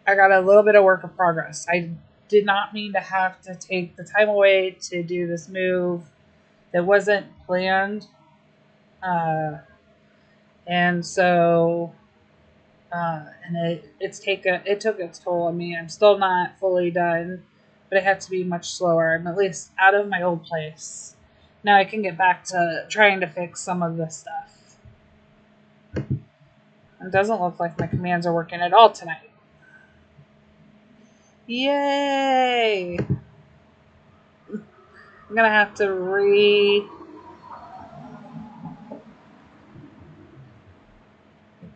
I got a little bit of work in progress. I did not mean to have to take the time away to do this move that wasn't planned. And so, and it took its toll on me. I'm still not fully done, but I have to be much slower. I'm at least out of my old place. Now I can get back to trying to fix some of this stuff. It doesn't look like my commands are working at all tonight. Yay! I'm gonna have to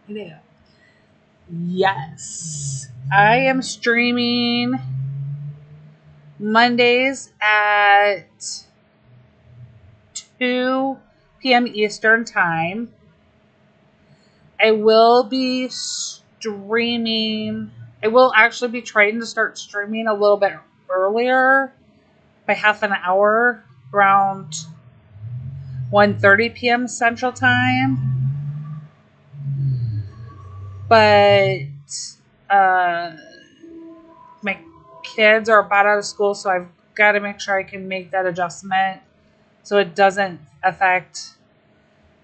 Yeah. Yes. I am streaming Mondays at 2 p.m. Eastern Time. I will be streaming. I will actually be trying to start streaming a little bit earlier by half an hour, around 1:30 p.m. Central Time. But my kids are about out of school, so I've got to make sure I can make that adjustment so it doesn't affect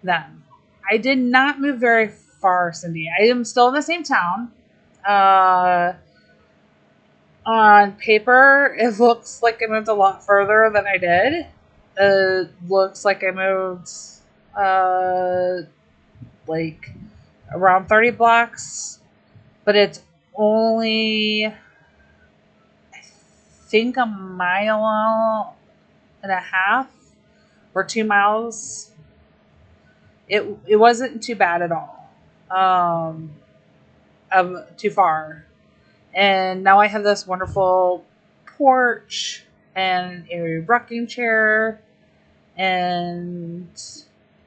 them. I did not move very far, Cindy. I am still in the same town. On paper, it looks like I moved a lot further than I did. It looks like I moved like around 30 blocks, but it's only, I think, a mile and a half or 2 miles. It wasn't too bad at all. Too far. And now I have this wonderful porch and a rocking chair, and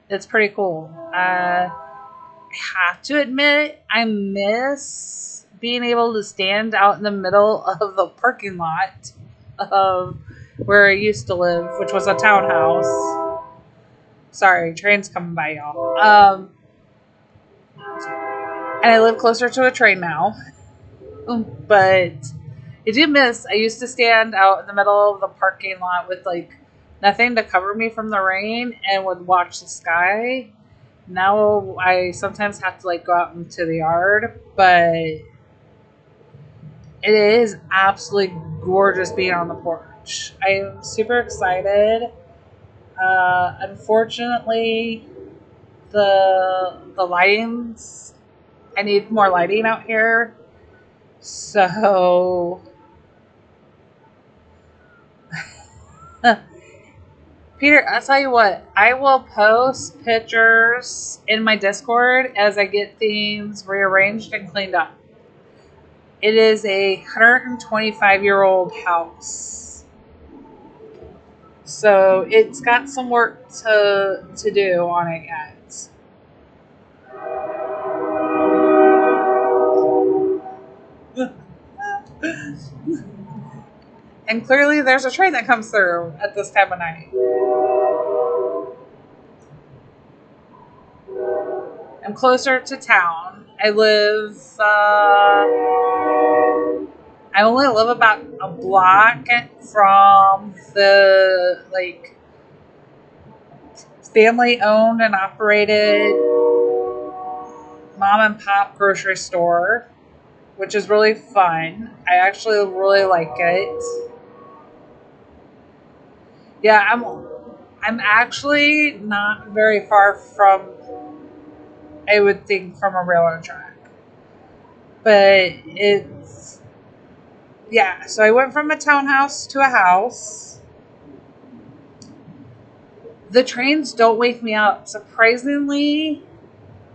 it's pretty cool. I have to admit, I miss being able to stand out in the middle of the parking lot of where I used to live, which was a townhouse. Sorry, train's coming by, y'all. And I live closer to a train now. But I do miss, I used to stand out in the middle of the parking lot with like nothing to cover me from the rain and would watch the sky. Now I sometimes have to like go out into the yard, but it is absolutely gorgeous being on the porch. I am super excited. Unfortunately, the lighting's, I need more lighting out here. So, Peter, I'll tell you what, I will post pictures in my Discord as I get things rearranged and cleaned up. It is a 125-year-old house. So, it's got some work to do on it yet. And clearly there's a train that comes through at this time of night. I'm closer to town. I only live about a block from the like family owned and operated mom and pop grocery store, which is really fun. I actually really like it. Yeah, I'm actually not very far from, I would think, from a railroad track. But it's, yeah, so I went from a townhouse to a house. The trains don't wake me up. Surprisingly,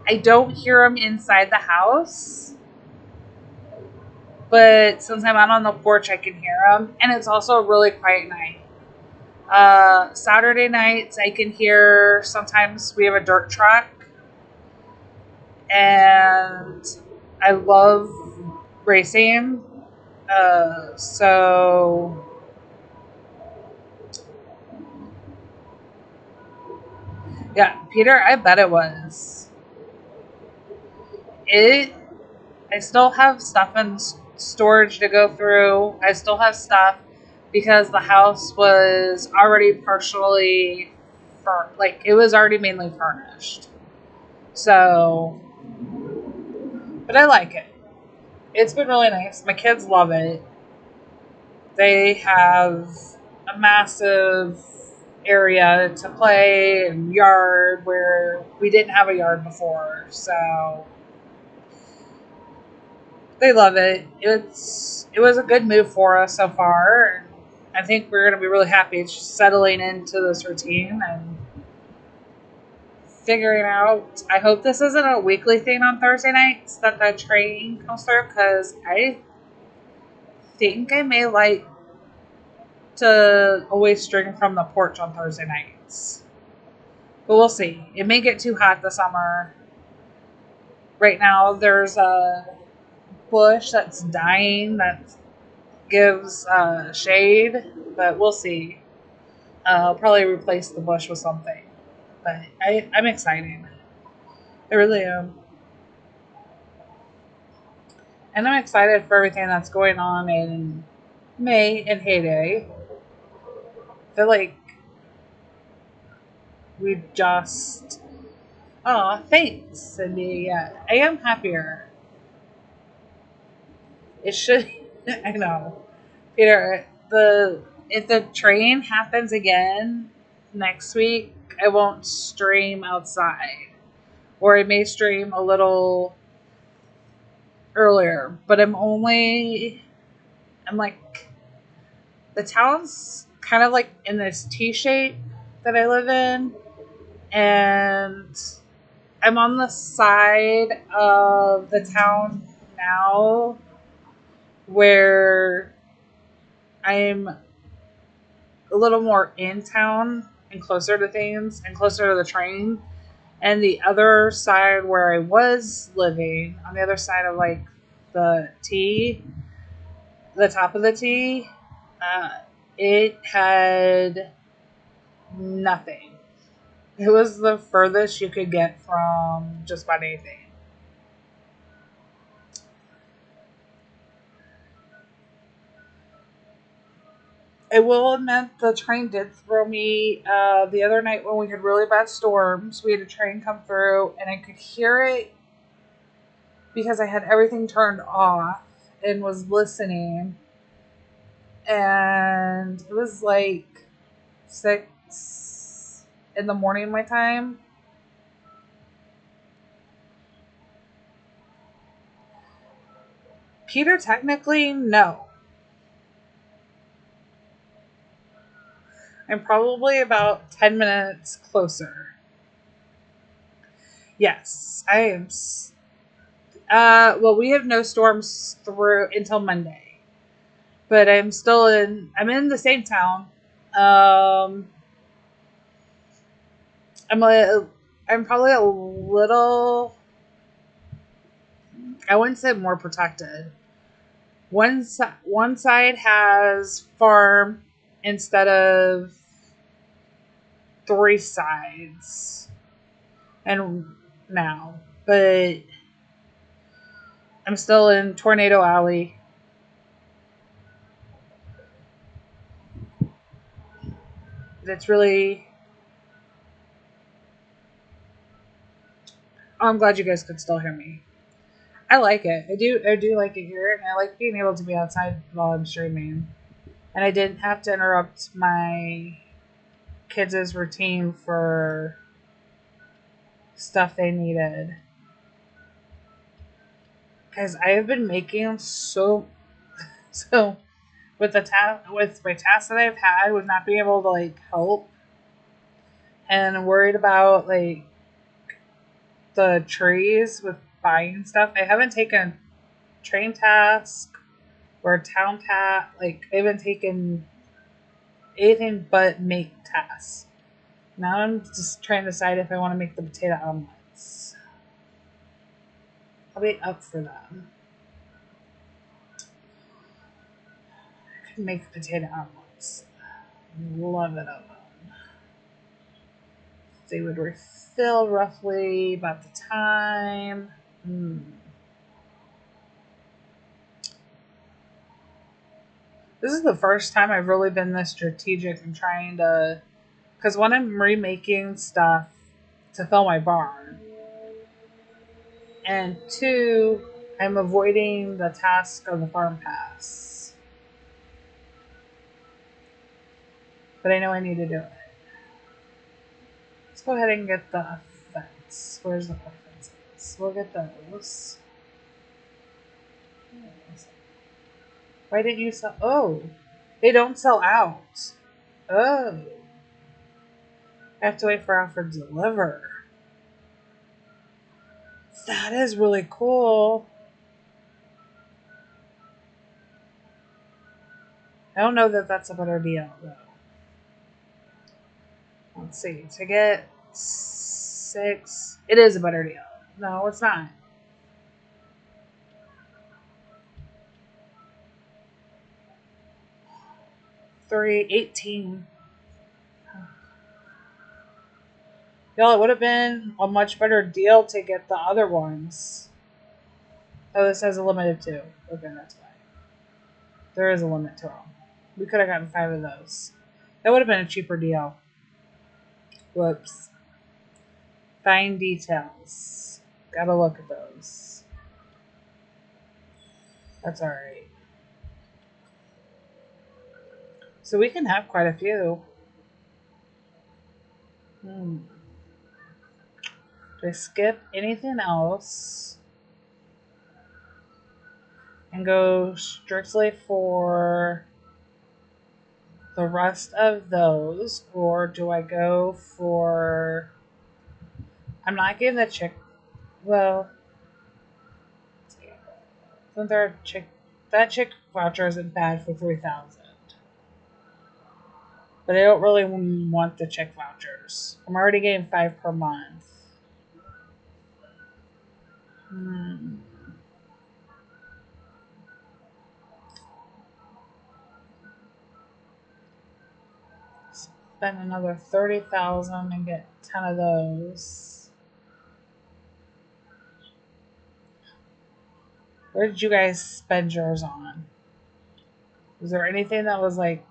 I don't hear them inside the house. But since I'm out on the porch, I can hear them. And it's also a really quiet night. Saturday nights, I can hear, sometimes we have a dirt truck. And I love racing. So yeah, Peter, I bet it was. I still have stuff in storage to go through. I still have stuff because the house was already partially, like, it was already mainly furnished. So, but I like it. It's been really nice. My kids love it. They have a massive area to play and yard where we didn't have a yard before. So they love it. It was a good move for us so far. I think we're going to be really happy settling into this routine and figuring out. I hope this isn't a weekly thing on Thursday nights that the train comes through, because I think I may like to always stream from the porch on Thursday nights. But we'll see. It may get too hot this summer. Right now, there's a bush that's dying that gives shade, but we'll see. I'll probably replace the bush with something. But I'm excited. I really am. And I'm excited for everything that's going on in May and Heyday. I feel like we just... Oh, thanks, Cindy. Yeah, I am happier. It should... I know. Peter, if the train happens again next week, I won't stream outside. Or I may stream a little earlier. But I'm like, the town's kind of like in this T shape that I live in. And I'm on the side of the town now where I'm a little more in town and closer to things and closer to the train. And the other side where I was living, on the other side of like the top of the T, it had nothing. It was the furthest you could get from just about anything. I will admit the train did throw me the other night when we had really bad storms. We had a train come through and I could hear it because I had everything turned off and was listening. And it was like 6 in the morning my time. Peter, technically, no. I'm probably about 10 minutes closer. Yes, I am. Well, we have no storms through until Monday, but I'm in the same town. Um, I'm probably a little, I wouldn't say more protected. One side has farm instead of 3 sides, and now, but I'm still in Tornado Alley. It's really. Oh, I'm glad you guys could still hear me. I like it. I do like it here, and I like being able to be outside while I'm streaming. And I didn't have to interrupt my kids' routine for stuff they needed. Because I have been making so with my tasks that I've had with not being able to like help, and I'm worried about like the trees with buying stuff. I haven't taken train task or town task. Like I haven't taken anything but make tasks. Now I'm just trying to decide if I want to make the potato omelets. I'll be up for them. I could make potato omelets. Love it of them. They would refill roughly about the time. This is the first time I've really been this strategic in trying to... Because when I'm remaking stuff to fill my barn, and 2, I'm avoiding the task of the farm pass. But I know I need to do it. Let's go ahead and get the fence. Where's the fences? We'll get those. Why didn't you sell? Oh, they don't sell out. Oh. I have to wait for Alfred to deliver. That is really cool. I don't know that that's a better deal, though. Let's see. To get 6... It is a better deal. No, it's not. 3, 18. Y'all, it would have been a much better deal to get the other ones. Oh, this has a limited too. Okay, that's why. There is a limit to them. We could have gotten 5 of those. That would have been a cheaper deal. Whoops. Fine details. Gotta look at those. That's alright. So we can have quite a few. Do I skip anything else and go strictly for the rest of those, or do I go for... I'm not getting the chick... Well, since our chick... That chick voucher isn't bad for 3,000. But I don't really want the chick vouchers. I'm already getting 5 per month. Spend another 30,000 and get 10 of those. What did you guys spend yours on? Was there anything that was like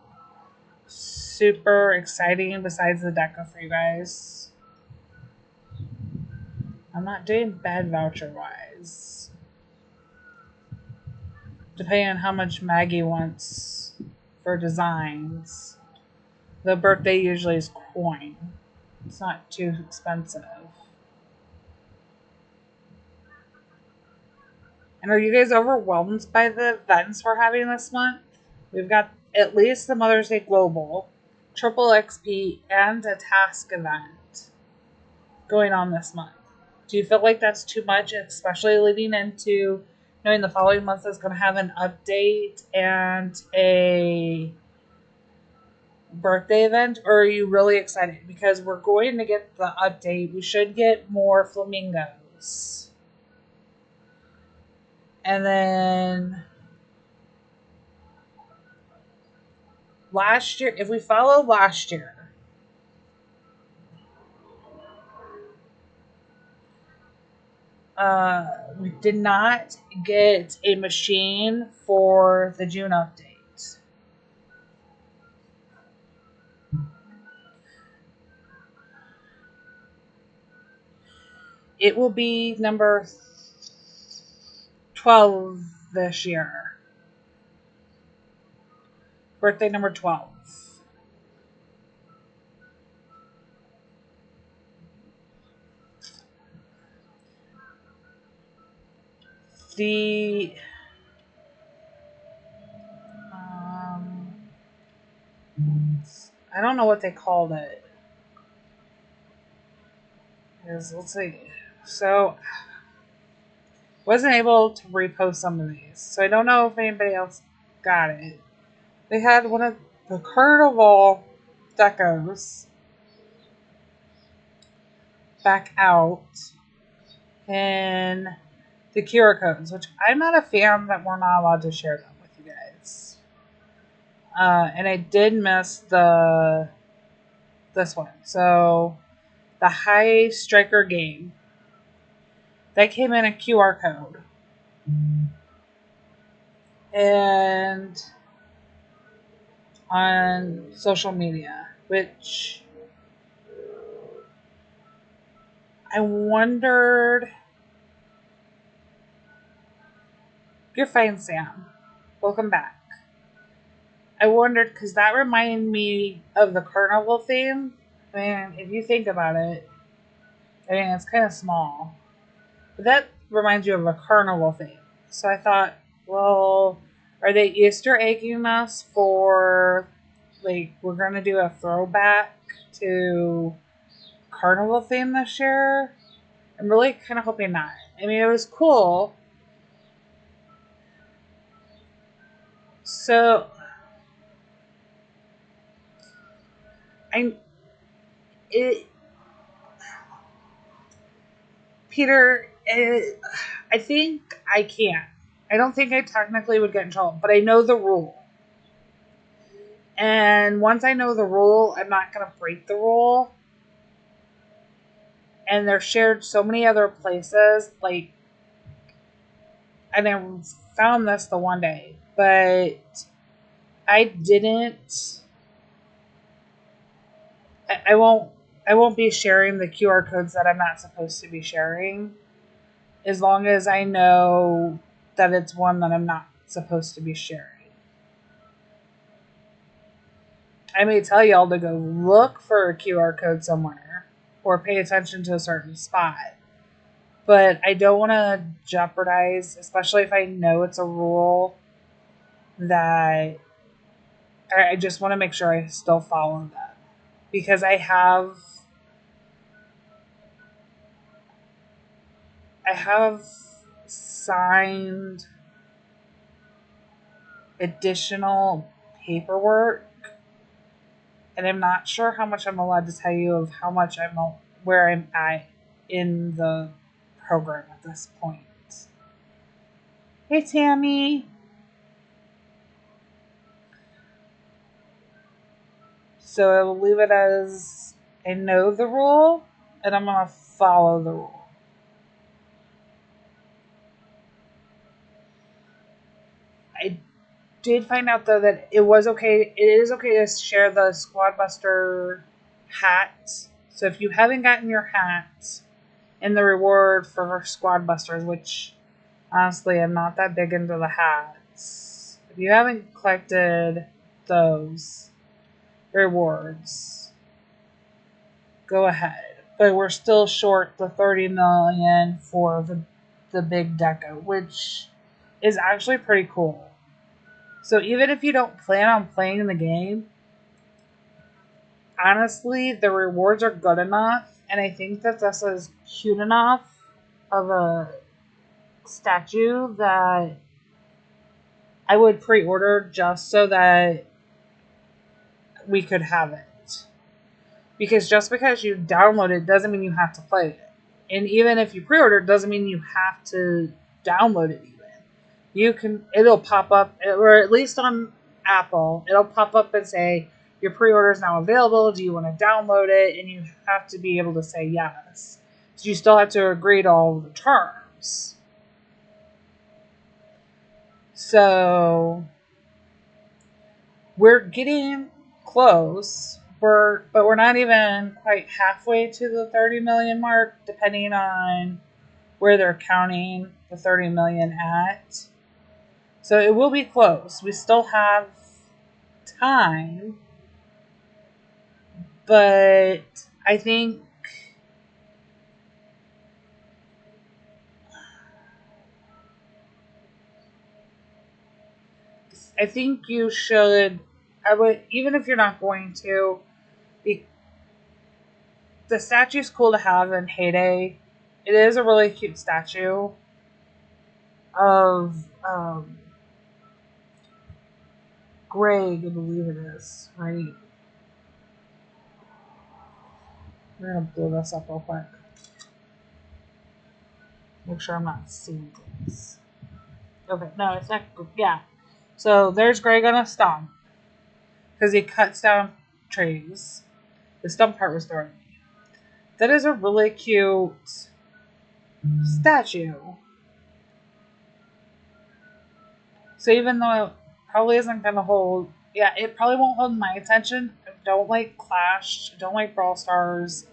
super exciting besides the DECA for you guys? I'm not doing bad voucher wise. Depending on how much Maggie wants for designs. The birthday usually is coin. It's not too expensive. And are you guys overwhelmed by the events we're having this month? We've got at least the Mother's Day Global, Triple XP, and a task event going on this month. Do you feel like that's too much, especially leading into knowing the following month is going to have an update and a birthday event? Or are you really excited? Because we're going to get the update. We should get more flamingos. And then last year, if we follow last year, we did not get a machine for the June update. It will be number 12 this year. Birthday number 12. The I don't know what they called it. Let's see. So wasn't able to repost some of these, so I don't know if anybody else got it. They had one of the carnival decos back out in the QR codes, which I'm not a fan that we're not allowed to share them with you guys. And I did miss this one. So the High Striker game that came in a QR code, and on social media, which I wondered. You're fine, Sam. Welcome back. I wondered because that reminded me of the carnival theme. And if you think about it, I mean, it's kind of small. But that reminds you of a carnival theme. So I thought, well, are they Easter egging us for, like, we're going to do a throwback to carnival theme this year? I'm really kind of hoping not. I mean, it was cool. So, Peter, I think I can. I don't think I technically would get in trouble, but I know the rule. And once I know the rule, I'm not going to break the rule. And they're shared so many other places. Like, I never found this the one day, but I didn't. I won't. I won't be sharing the QR codes that I'm not supposed to be sharing, as long as I know that it's one that I'm not supposed to be sharing. I may tell y'all to go look for a QR code somewhere or pay attention to a certain spot, but I don't want to jeopardize, especially if I know it's a rule that I just want to make sure I still follow them, because I have signed additional paperwork, and I'm not sure how much I'm allowed to tell you of how much where I'm at in the program at this point. Hey, Tammy. So I will leave it as I know the rule, and I'm going to follow the rule. I did find out, though, that it is okay to share the Squad Buster hat. So if you haven't gotten your hat and the reward for Squad Busters, which honestly I'm not that big into the hats, if you haven't collected those rewards, go ahead. But we're still short the 30 million for the big deco, which is actually pretty cool. So even if you don't plan on playing the game, honestly, the rewards are good enough, and I think that this is cute enough of a statue that I would pre-order just so that we could have it. Because just because you download it doesn't mean you have to play it. And even if you pre-order, it doesn't mean you have to download it even. It'll pop up, or at least on Apple, it'll pop up and say, your pre-order is now available. Do you want to download it? And you have to be able to say yes. So you still have to agree to all the terms. So we're getting close. But we're not even quite halfway to the 30 million mark, depending on where they're counting the 30 million at. So it will be close. We still have time. But I think you should. I would, even if you're not going to, the statue's cool to have in Heyday. It is a really cute statue of Greg, I believe it is, right? We're going to blow this up real quick. Make sure I'm not seeing things. Okay, no, it's not. Yeah. So there's Greg on a stump, because he cuts down trees. The stump part was throwing me. That is a really cute statue. So even though it probably isn't going to hold, it probably won't hold my attention. I don't like Clash. I don't like Brawl Stars.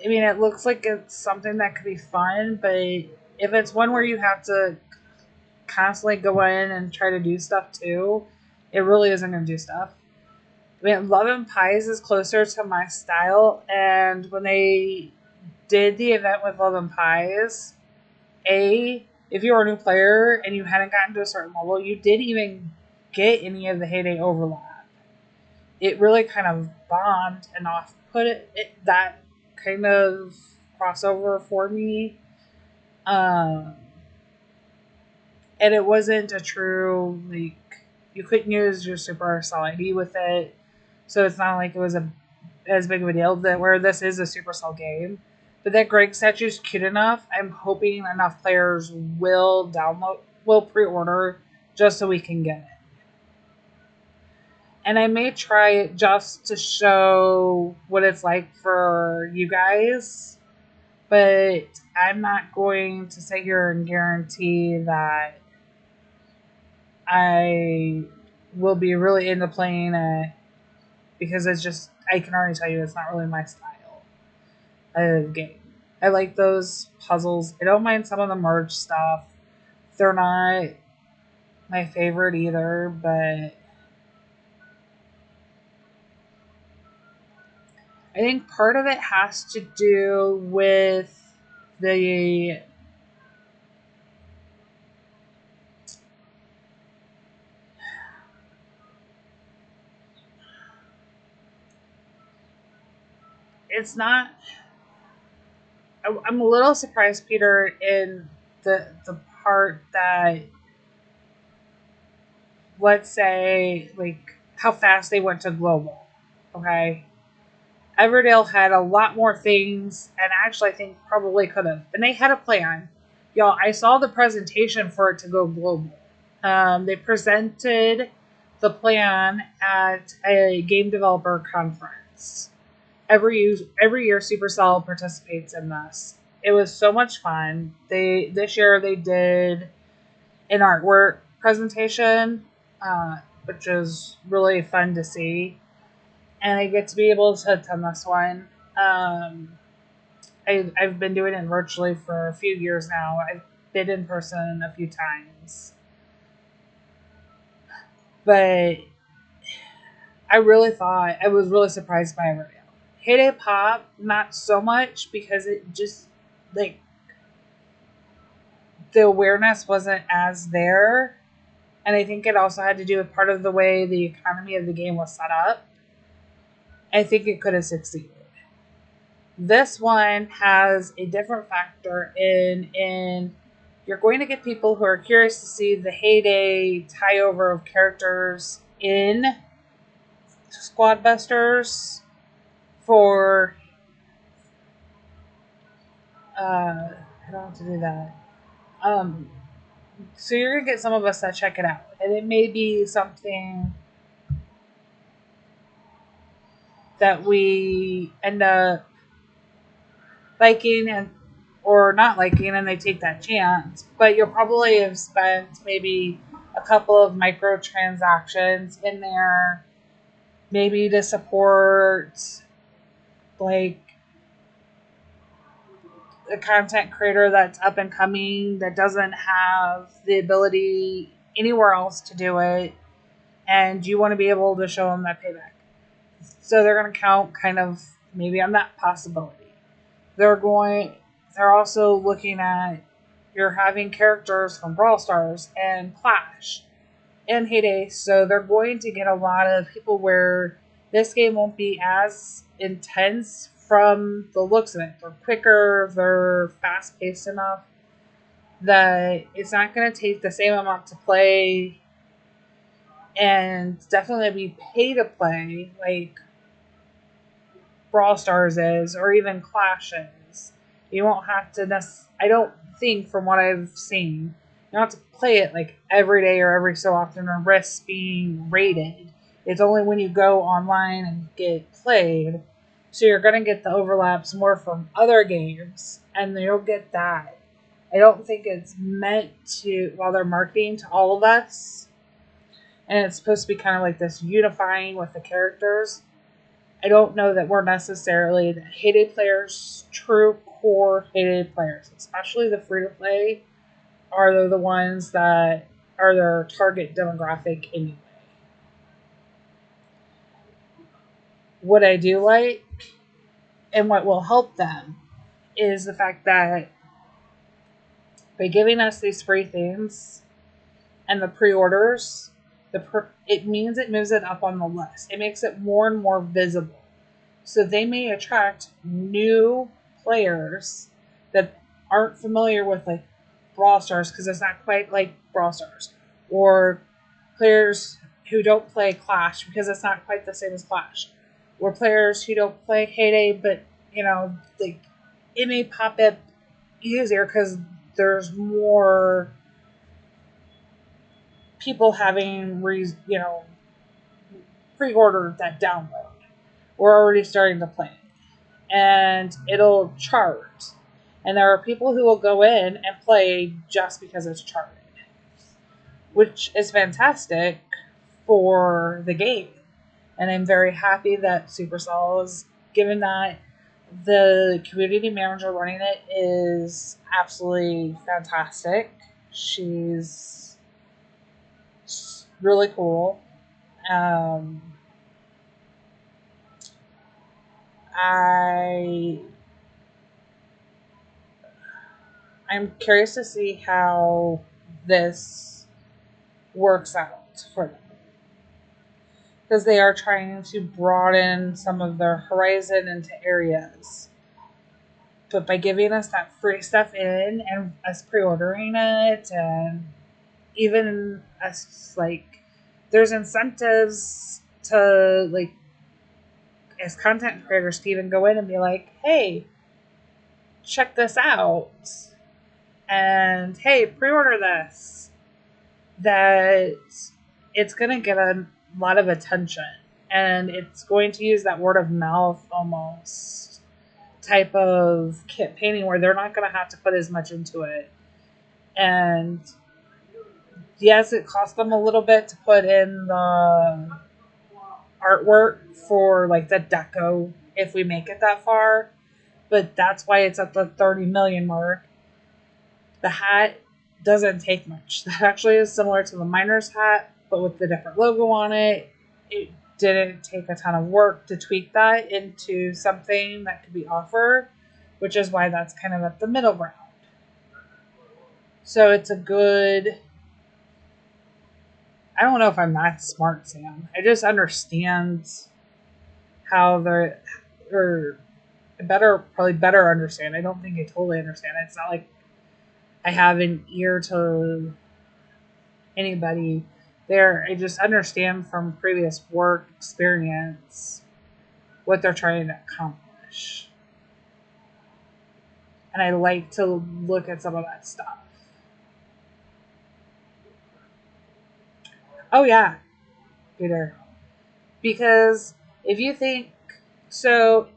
I mean, it looks like it's something that could be fun, but if it's one where you have to constantly go in and try to do stuff too, it really isn't going to do stuff. I mean, Love and Pies is closer to my style, and when they did the event with Love and Pies, if you were a new player and you hadn't gotten to a certain level, you didn't even get any of the Heyday overlap. It really kind of bombed and off-put that kind of crossover for me. And it wasn't a true, you couldn't use your Supercell ID with it, so it's not like it was as big of a deal where this is a Supercell game. But that Greg statue is cute enough. I'm hoping enough players will pre-order just so we can get it. And I may try it just to show what it's like for you guys. But I'm not going to sit here and guarantee that I will be really into playing it, because it's just, I can already tell you it's not really my style of game. I like those puzzles. I don't mind some of the merge stuff. They're not my favorite either, but I think part of it has to do with the it's not, I'm a little surprised, Peter, in the part that, let's say, like how fast they went to global. Okay, Everdale had a lot more things, and actually, I think probably could have. And they had a plan. Y'all, I saw the presentation for it to go global. They presented the plan at a game developer conference. Every year, Supercell participates in this. It was so much fun. This year they did an artwork presentation, which was really fun to see, and I get to be able to attend this one. I've been doing it virtually for a few years now. I've been in person a few times, but I really thought, I was really surprised by Riverdale. Heyday Pop, not so much, because it just, like, the awareness wasn't as there. And I think it also had to do with part of the way the economy of the game was set up. I think it could have succeeded. This one has a different factor in you're going to get people who are curious to see the Heyday tie over of characters in Squad Busters for I don't have to do that. Um, so you're gonna get some of us that check it out, and it may be something that we end up liking and or not liking, and they take that chance. But you'll probably have spent maybe a couple of microtransactions in there, maybe to support like a content creator that's up and coming that doesn't have the ability anywhere else to do it, and you want to be able to show them that payback. So they're going to count kind of maybe on that possibility. They're going. They're also looking at, you're having characters from Brawl Stars and Clash and Heyday, so they're going to get a lot of people where this game won't be as intense from the looks of it. They're quicker, they're fast paced enough that it's not going to take the same amount to play, and definitely be pay to play like Brawl Stars is, or even Clash is. You won't have to I don't think, from what I've seen, you don't have to play it like every day or every so often or risk being rated. It's only when you go online and get played. So you're going to get the overlaps more from other games, and you'll get that. I don't think it's meant to, while they're marketing to all of us, and it's supposed to be kind of like this unifying with the characters, I don't know that we're necessarily the Heyday players, true core Heyday players, especially the free-to-play, are the ones that are their target demographic anyway. What I do like, and what will help them, is the fact that by giving us these free things and the pre-orders, it means it moves it up on the list. It makes it more and more visible. So they may attract new players that aren't familiar with like Brawl Stars, because it's not quite like Brawl Stars, or players who don't play Clash because it's not quite the same as Clash, or players who don't play Heyday, but like it may pop up easier because there's more people having pre-order that download. We're already starting to play. And it'll chart. And there are people who will go in and play just because it's charted, which is fantastic for the game. And I'm very happy that Supercell is given that. The community manager running it is absolutely fantastic. She's really cool. I'm curious to see how this works out for them, because they are trying to broaden some of their horizon into areas. But by giving us that free stuff in and us pre-ordering it, and even us, like, there's incentives to, like, as content creators to even go in and be like, hey, check this out, and hey, pre-order this, that it's going to get a lot of attention, and it's going to use that word of mouth almost type of campaigning where they're not going to have to put as much into it. And yes, it cost them a little bit to put in the artwork for, like, the deco if we make it that far, but that's why it's at the 30 million mark. The hat doesn't take much. That actually is similar to the miner's hat, but with the different logo on it. It didn't take a ton of work to tweak that into something that could be offered, which is why that's kind of at the middle ground. So it's a good... I don't know if I'm that smart, Sam. I just understand how they're... or probably better understand. I don't think I totally understand it. It's not like I have an ear to anybody there. I just understand from previous work experience what they're trying to accomplish. And I like to look at some of that stuff. Oh, yeah, Peter. Because if you think... So,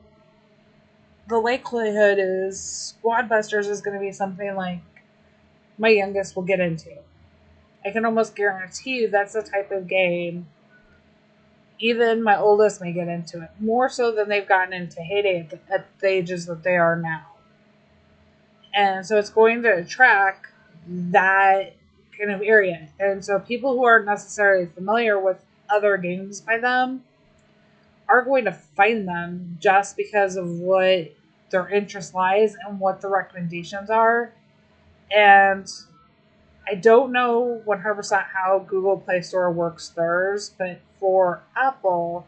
the likelihood is Squad Busters is going to be something like my youngest will get into. I can almost guarantee you that's the type of game even my oldest may get into it. More so than they've gotten into Heyday at the ages that they are now. And so it's going to attract that kind of area. And so people who aren't necessarily familiar with other games by them are going to find them just because of what their interest lies and what the recommendations are. And I don't know 100% how Google Play Store works theirs, but for Apple,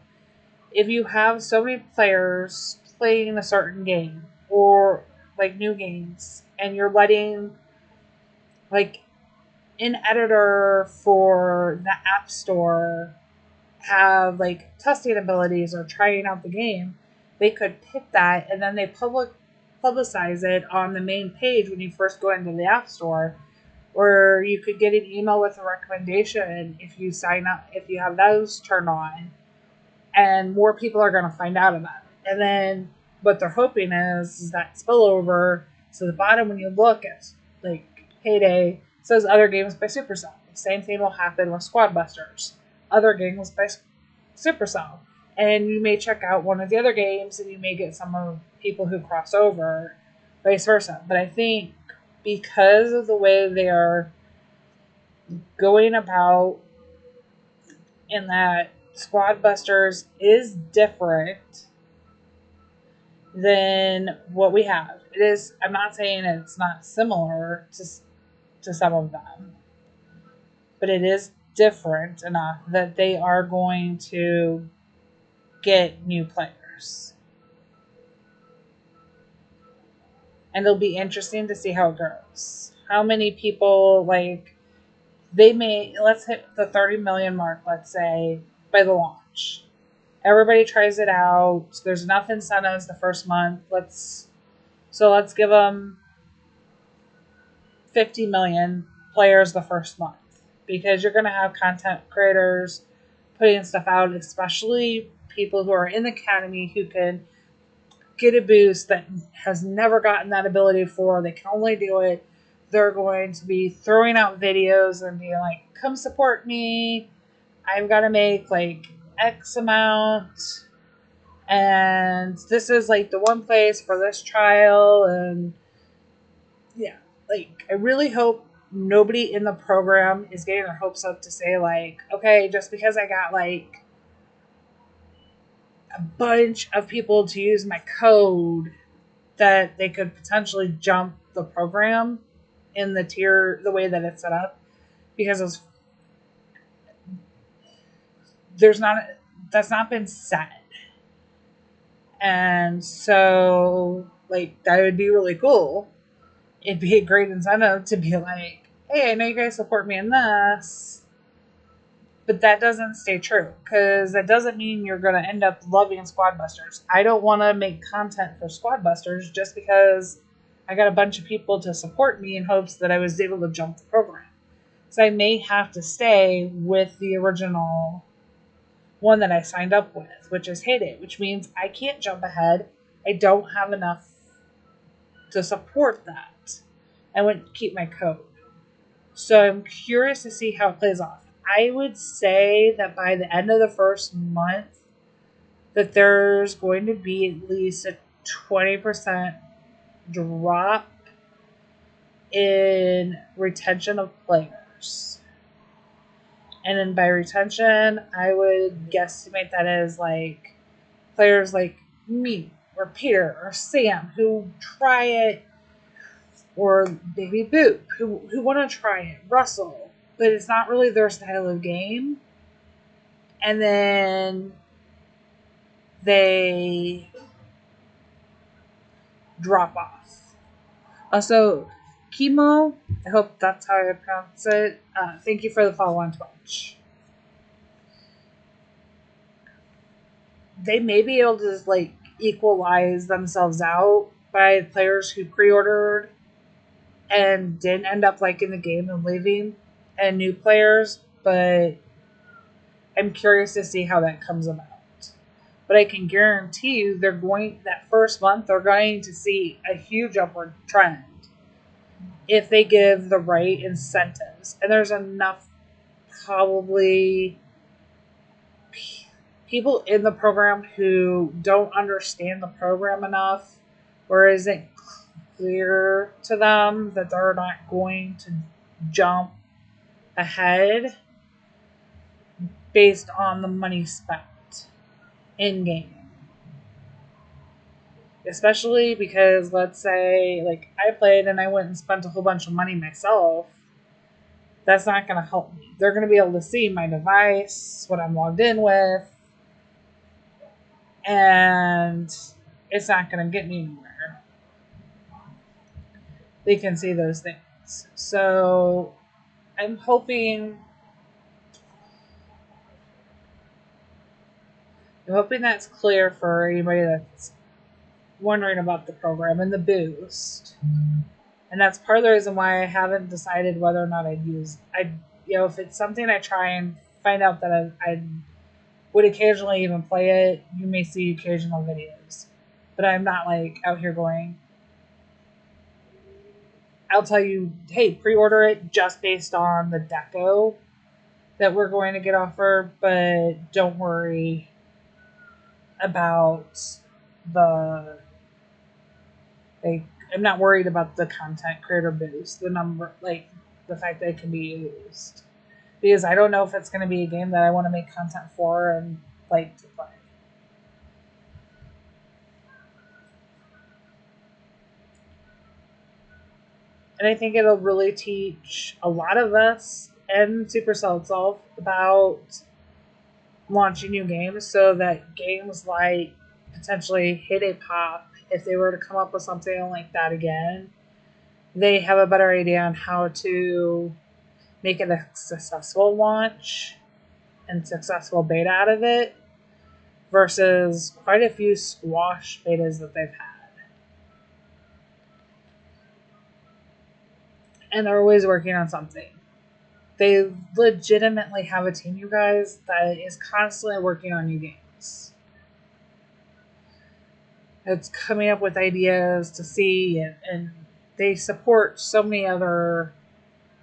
if you have so many players playing a certain game or like new games, and you're letting like an editor for the App Store have like testing abilities or trying out the game, they could pick that and then they publicize it on the main page when you first go into the App Store. Or you could get an email with a recommendation if you sign up, if you have those turned on, and more people are going to find out about it. And then what they're hoping is that spillover. So the bottom, when you look at like Heyday, says other games by Supercell. The same thing will happen with Squad Busters. Other games by Supercell. And you may check out one of the other games and you may get some of the people who cross over, vice versa. But I think because of the way they are going about, in that Squad Busters is different than what we have. It is. I'm not saying it's not similar to some of them, but it is different enough that they are going to get new players. And it'll be interesting to see how it goes. How many people, like, they may, let's hit the 30 million mark, let's say, by the launch. Everybody tries it out. There's enough incentives the first month. Let's give them 50 million players the first month. Because you're going to have content creators putting stuff out, especially people who are in the academy who can get a boost that has never gotten that ability before. They can only do it. They're going to be throwing out videos and being like, come support me. I've got to make like X amount. And this is like the one place for this trial. And yeah, like I really hope nobody in the program is getting their hopes up to say like, okay, just because I got like a bunch of people to use my code, that they could potentially jump the program in the tier, the way that it's set up, because it's, there's not, that's not been set. And so like that would be really cool. It'd be a great incentive to be like, hey, I know you guys support me in this, but that doesn't stay true, because that doesn't mean you're going to end up loving Squad Busters. I don't want to make content for Squad Busters just because I got a bunch of people to support me in hopes that I was able to jump the program. So I may have to stay with the original one that I signed up with, which is Hit It, which means I can't jump ahead. I don't have enough to support that. I wouldn't keep my code. So I'm curious to see how it plays off. I would say that by the end of the first month, that there's going to be at least a 20% drop in retention of players. And then by retention, I would guesstimate that as like players like me or Peter or Sam who try it, or Baby Boop who want to try it, Russell, but it's not really their style of game. And then they drop off. Also, Chemo, I hope that's how I pronounce it. Thank you for the follow on Twitch. They may be able to just like equalize themselves out by players who pre-ordered and didn't end up liking the game and leaving, and new players, but I'm curious to see how that comes about. But I can guarantee you that first month, they're going to see a huge upward trend if they give the right incentives. And there's enough, probably, people in the program who don't understand the program enough, or isn't clear to them that they're not going to jump ahead based on the money spent in game. Especially because, let's say, like, I played and I went and spent a whole bunch of money myself. That's not going to help me. They're going to be able to see my device, what I'm logged in with, and it's not going to get me anywhere. They can see those things. So I'm hoping that's clear for anybody that's wondering about the program and the boost. And that's part of the reason why I haven't decided whether or not if it's something I try and find out that I would occasionally even play it, you may see occasional videos. But I'm not like out here going, I'll tell you, hey, pre-order it just based on the deco that we're going to get offered, but don't worry about I'm not worried about the content creator boost, the fact that it can be used. Because I don't know if it's going to be a game that I want to make content for and like to play. And I think it'll really teach a lot of us and Supercell itself about launching new games, so that games like potentially Hit a Pop, if they were to come up with something like that again, they have a better idea on how to make it a successful launch and successful beta out of it, versus quite a few squash betas that they've had. And they're always working on something. They legitimately have a team, you guys, that is constantly working on new games. It's coming up with ideas to see, and they support so many other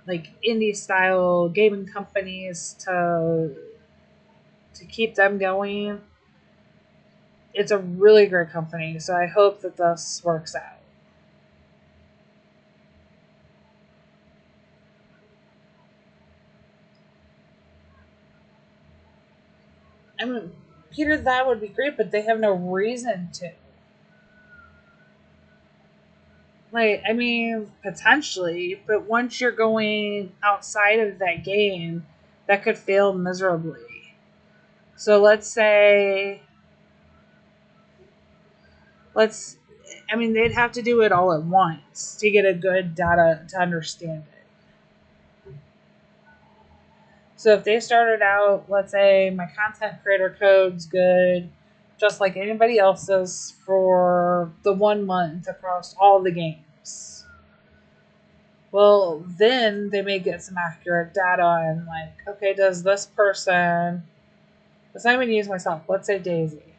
like indie style gaming companies to keep them going. It's a really great company, so I hope that this works out. I mean, Peter, that would be great, but they have no reason to. Like, I mean, potentially, but once you're going outside of that game, that could fail miserably. So let's, I mean, they'd have to do it all at once to get a good data to understand it. So if they started out, let's say my content creator code's good, just like anybody else's for the 1 month across all the games. Well, then they may get some accurate data and like, okay, does this person, let's not even use myself, let's say Daisy.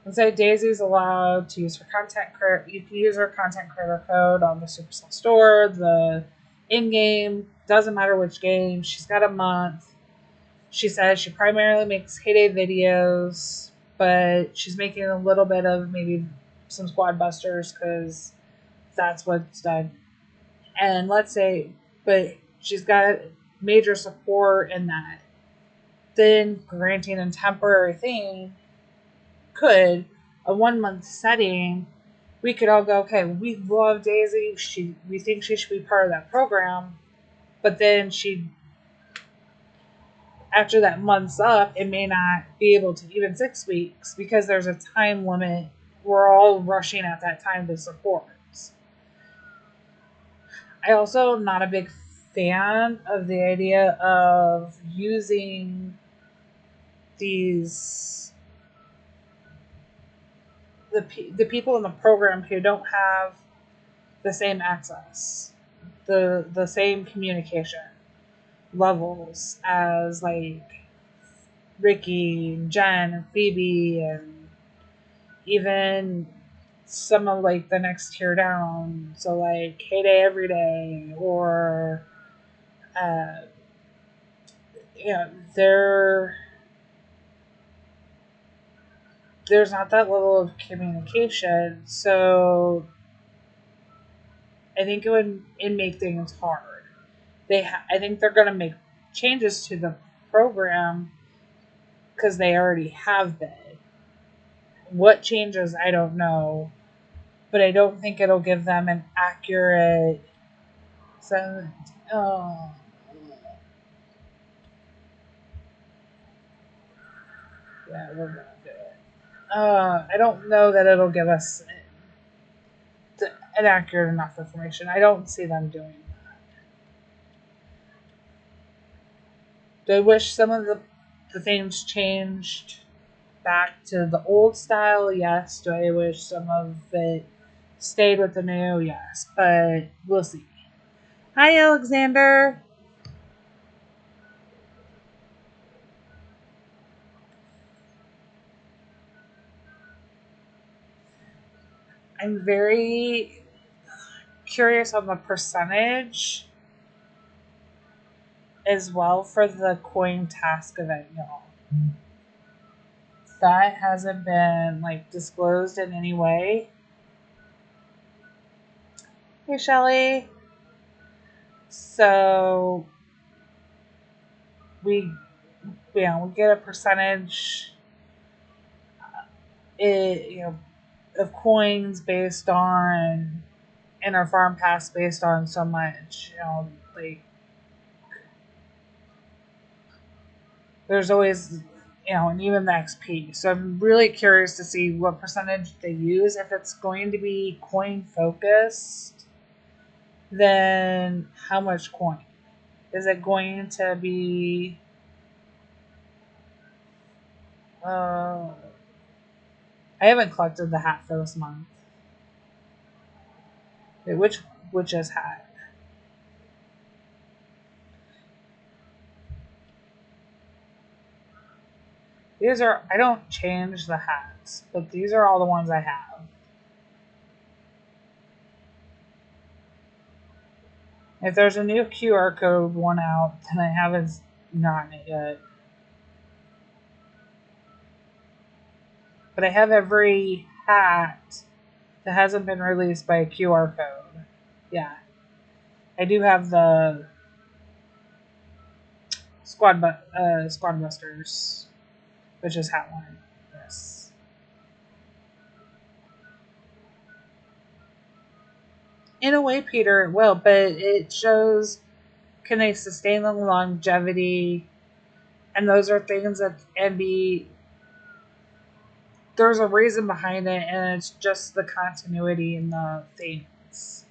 Let's say Daisy's allowed to use her content creator, you can use her content creator code on the Supercell store, the in-game, doesn't matter which game, she's got a month. She says she primarily makes Heyday videos, but she's making a little bit of maybe some Squad Busters because that's what's done. And let's say, but she's got major support in that. Then granting a temporary thing could, a 1 month setting, we could all go, okay, we love Daisy. We think she should be part of that program. But then after that month's up, it may not be able to, even 6 weeks, because there's a time limit. We're all rushing at that time to support. I also am not a big fan of the idea of using these the people in the program who don't have the same access, the same communication levels as like Ricky, and Jen, and Phoebe, and even some of like the next tier down. So like Heyday Every Day or uh, they're there's not that level of communication, so I think it'd make things hard. I think they're going to make changes to the program because they already have been. What changes, I don't know, but I don't think it'll give them an accurate. So, oh, yeah, we're gonna do it. I don't know that it'll give us an accurate enough information. I don't see them doing that. Do I wish some of the things changed back to the old style? Yes. Do I wish some of it stayed with the new? Yes. But we'll see. Hi, Alexander. I'm very curious on the percentage as well for the coin task event, y'all. That hasn't been like disclosed in any way. Hey, Shelly. So we we get a percentage of coins based on and our farm pass based on so much. Like there's always and even the XP. So I'm really curious to see what percentage they use. If it's going to be coin focused, then how much coin? Is it going to be I haven't collected the hat for this month. Wait, which is hat? These are, I don't change the hats, but these are all the ones I have. If there's a new QR code one out, then I haven't gotten it yet. But I have every hat that hasn't been released by a QR code. Yeah. I do have the Squad Busters, which is hat one. Yes. In a way, Peter, it will, but it shows, can they sustain the longevity? And those are things that can be, there's a reason behind it, and it's just the continuity in the things.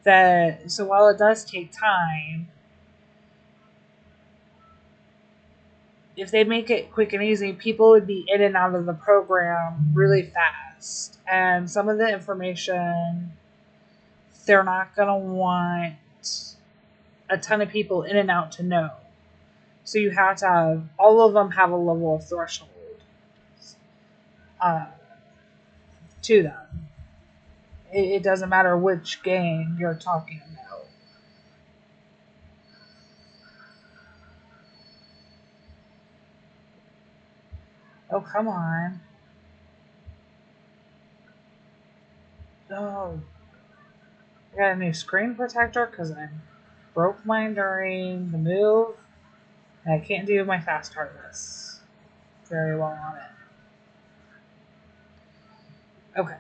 That, so while it does take time, if they make it quick and easy, people would be in and out of the program really fast. And some of the information, they're not going to want a ton of people in and out to know. So you have to have, all of them have a level of threshold uh, to them. It doesn't matter which game you're talking about. Oh, come on. Oh, I got a new screen protector because I broke mine during the move. And I can't do my fast harvest very well on it. Okay.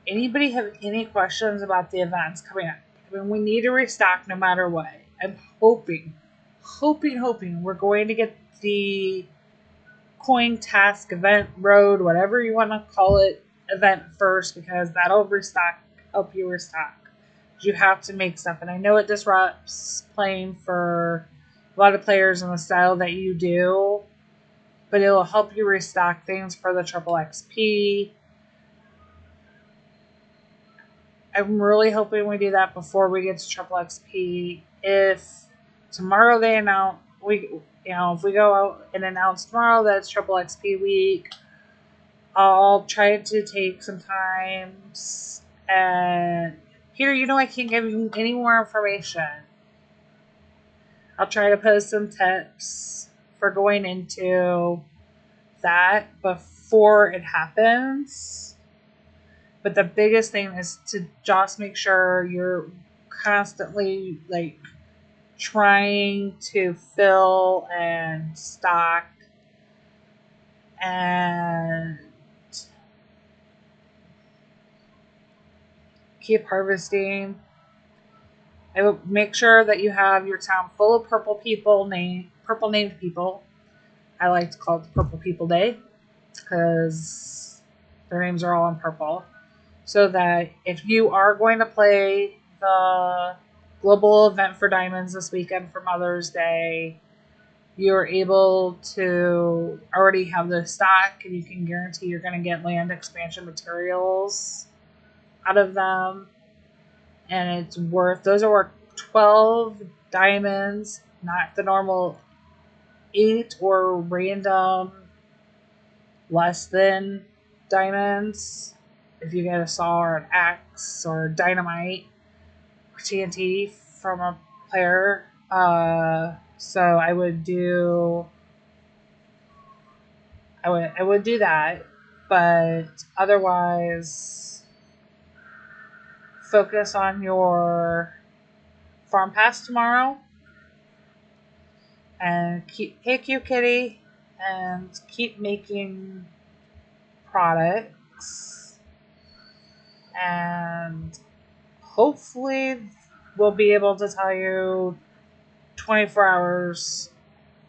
Anybody have any questions about the events coming up? I mean, we need to restock no matter what. I'm hoping we're going to get the coin task event road, whatever you want to call it, event first, because that'll help you restock. You have to make stuff, and I know it disrupts playing for a lot of players in the style that you do, but it'll help you restock things for the triple XP. I'm really hoping we do that before we get to triple XP. If tomorrow they announce, if we go out and announce tomorrow that it's triple XP week, I'll try to take some time and here, I can't give you any more information. I'll try to post some tips for going into that before it happens. But the biggest thing is to just make sure you're constantly trying to fill and stock and keep harvesting. I will make sure that you have your town full of purple named people. I like to call it the Purple People Day because their names are all in purple. So that if you are going to play the global event for diamonds this weekend for Mother's Day, you're able to already have the stock and you can guarantee you're going to get land expansion materials out of them. And those are worth 12 diamonds, not the normal 8 or random less than diamonds. If you get a saw or an axe or dynamite or TNT from a player. So I would do that, but otherwise focus on your farm pass tomorrow and hey cute kitty, and keep making products, and hopefully we'll be able to tell you 24 hours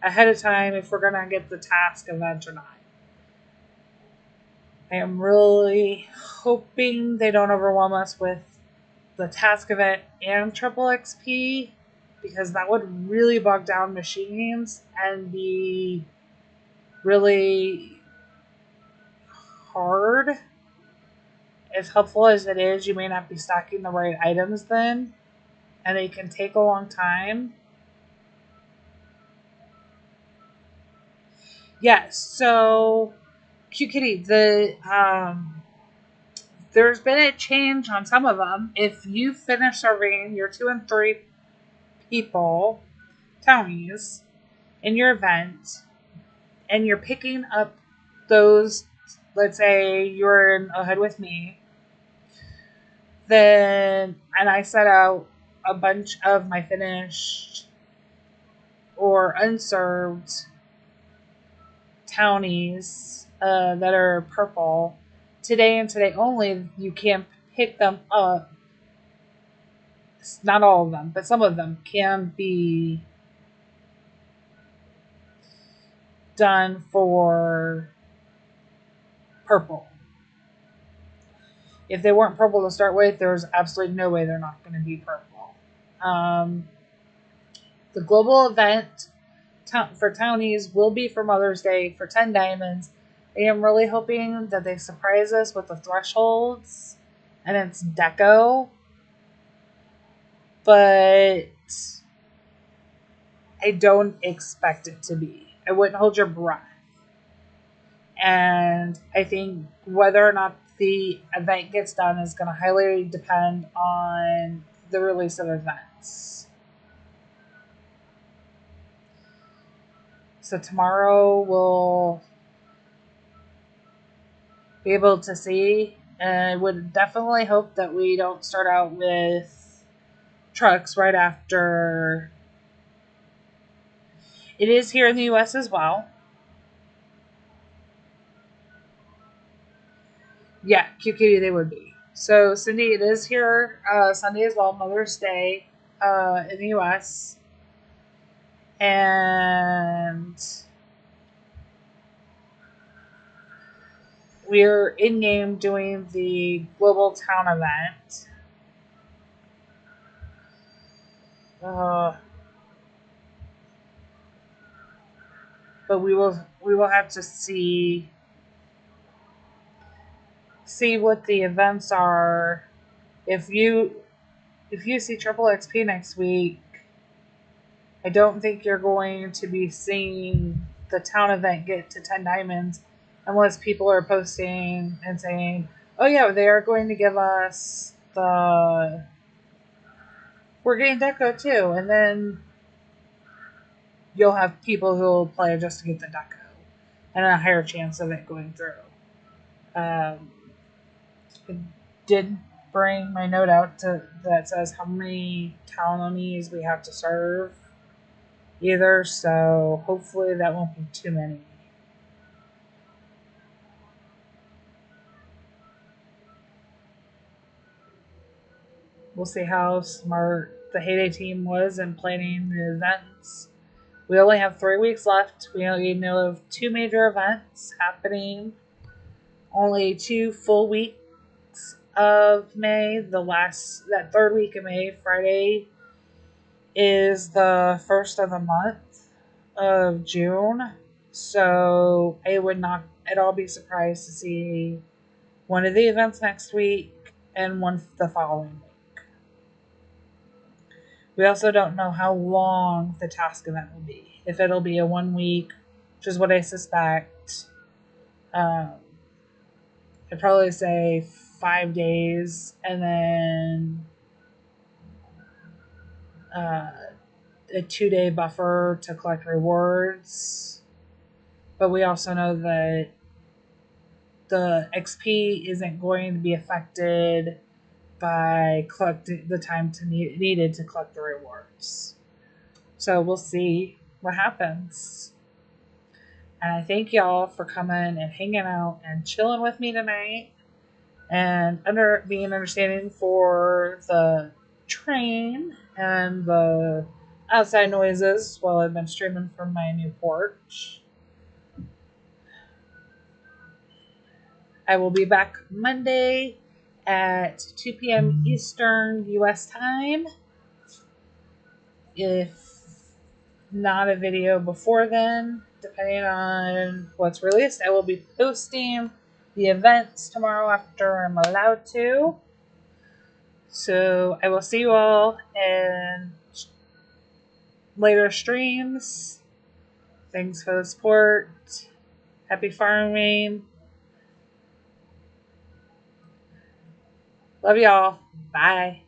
ahead of time if we're going to get the task event or not. I am really hoping they don't overwhelm us with the task event and triple XP, because that would really bog down machines and be really hard. As helpful as it is, you may not be stocking the right items then. and they can take a long time. Yes, so Cute Kitty, there's been a change on some of them. If you finish serving your 2 and 3 people, townies, in your event, and you're picking up those, let's say you're in ahead with me, then, and I set out a bunch of my finished or unserved townies that are purple, today and today only, you can pick them up. Not all of them, but some of them can be done for purple. If they weren't purple to start with, there's absolutely no way they're not going to be purple. The global event for townies will be for Mother's Day for 10 diamonds. I am really hoping that they surprise us with the thresholds and it's deco. But I don't expect it to be. I wouldn't hold your breath. And I think whether or not the event gets done is going to highly depend on the release of events. So tomorrow we'll be able to see. And I would definitely hope that we don't start out with trucks right after. It is here in the US as well. Yeah, Cute Kitty, they would be. So, Cindy, it is here Sunday as well, Mother's Day in the US. And we're in game doing the Global Town event. But we will have to see what the events are. If you see Triple XP next week, I don't think you're going to be seeing the town event get to 10 diamonds unless people are posting and saying, oh yeah, they are going to give us we're getting deco too. And then you'll have people who will play just to get the deco and a higher chance of it going through. I did bring my note out that says how many townies we have to serve either, so hopefully that won't be too many. We'll see how smart the Heyday team was in planning the events. We only have 3 weeks left. We only know of 2 major events happening. Only 2 full weeks of May. That 3rd week of May, Friday, is the 1st of the month of June. So I would not at all be surprised to see one of the events next week and one the following week. We also don't know how long the task event will be. If it'll be a 1 week, which is what I suspect. I'd probably say 5 days, and then a 2-day buffer to collect rewards. But we also know that the XP isn't going to be affected by collecting the time needed to collect the rewards. So we'll see what happens. And I thank y'all for coming and hanging out and chilling with me tonight and being understanding for the train and the outside noises while I've been streaming from my new porch. I will be back Monday at 2 p.m. Eastern U.S. time. If not a video before then, depending on what's released, I will be posting the events tomorrow after I'm allowed to. So I will see you all in later streams. Thanks for the support. Happy farming. Love y'all. Bye.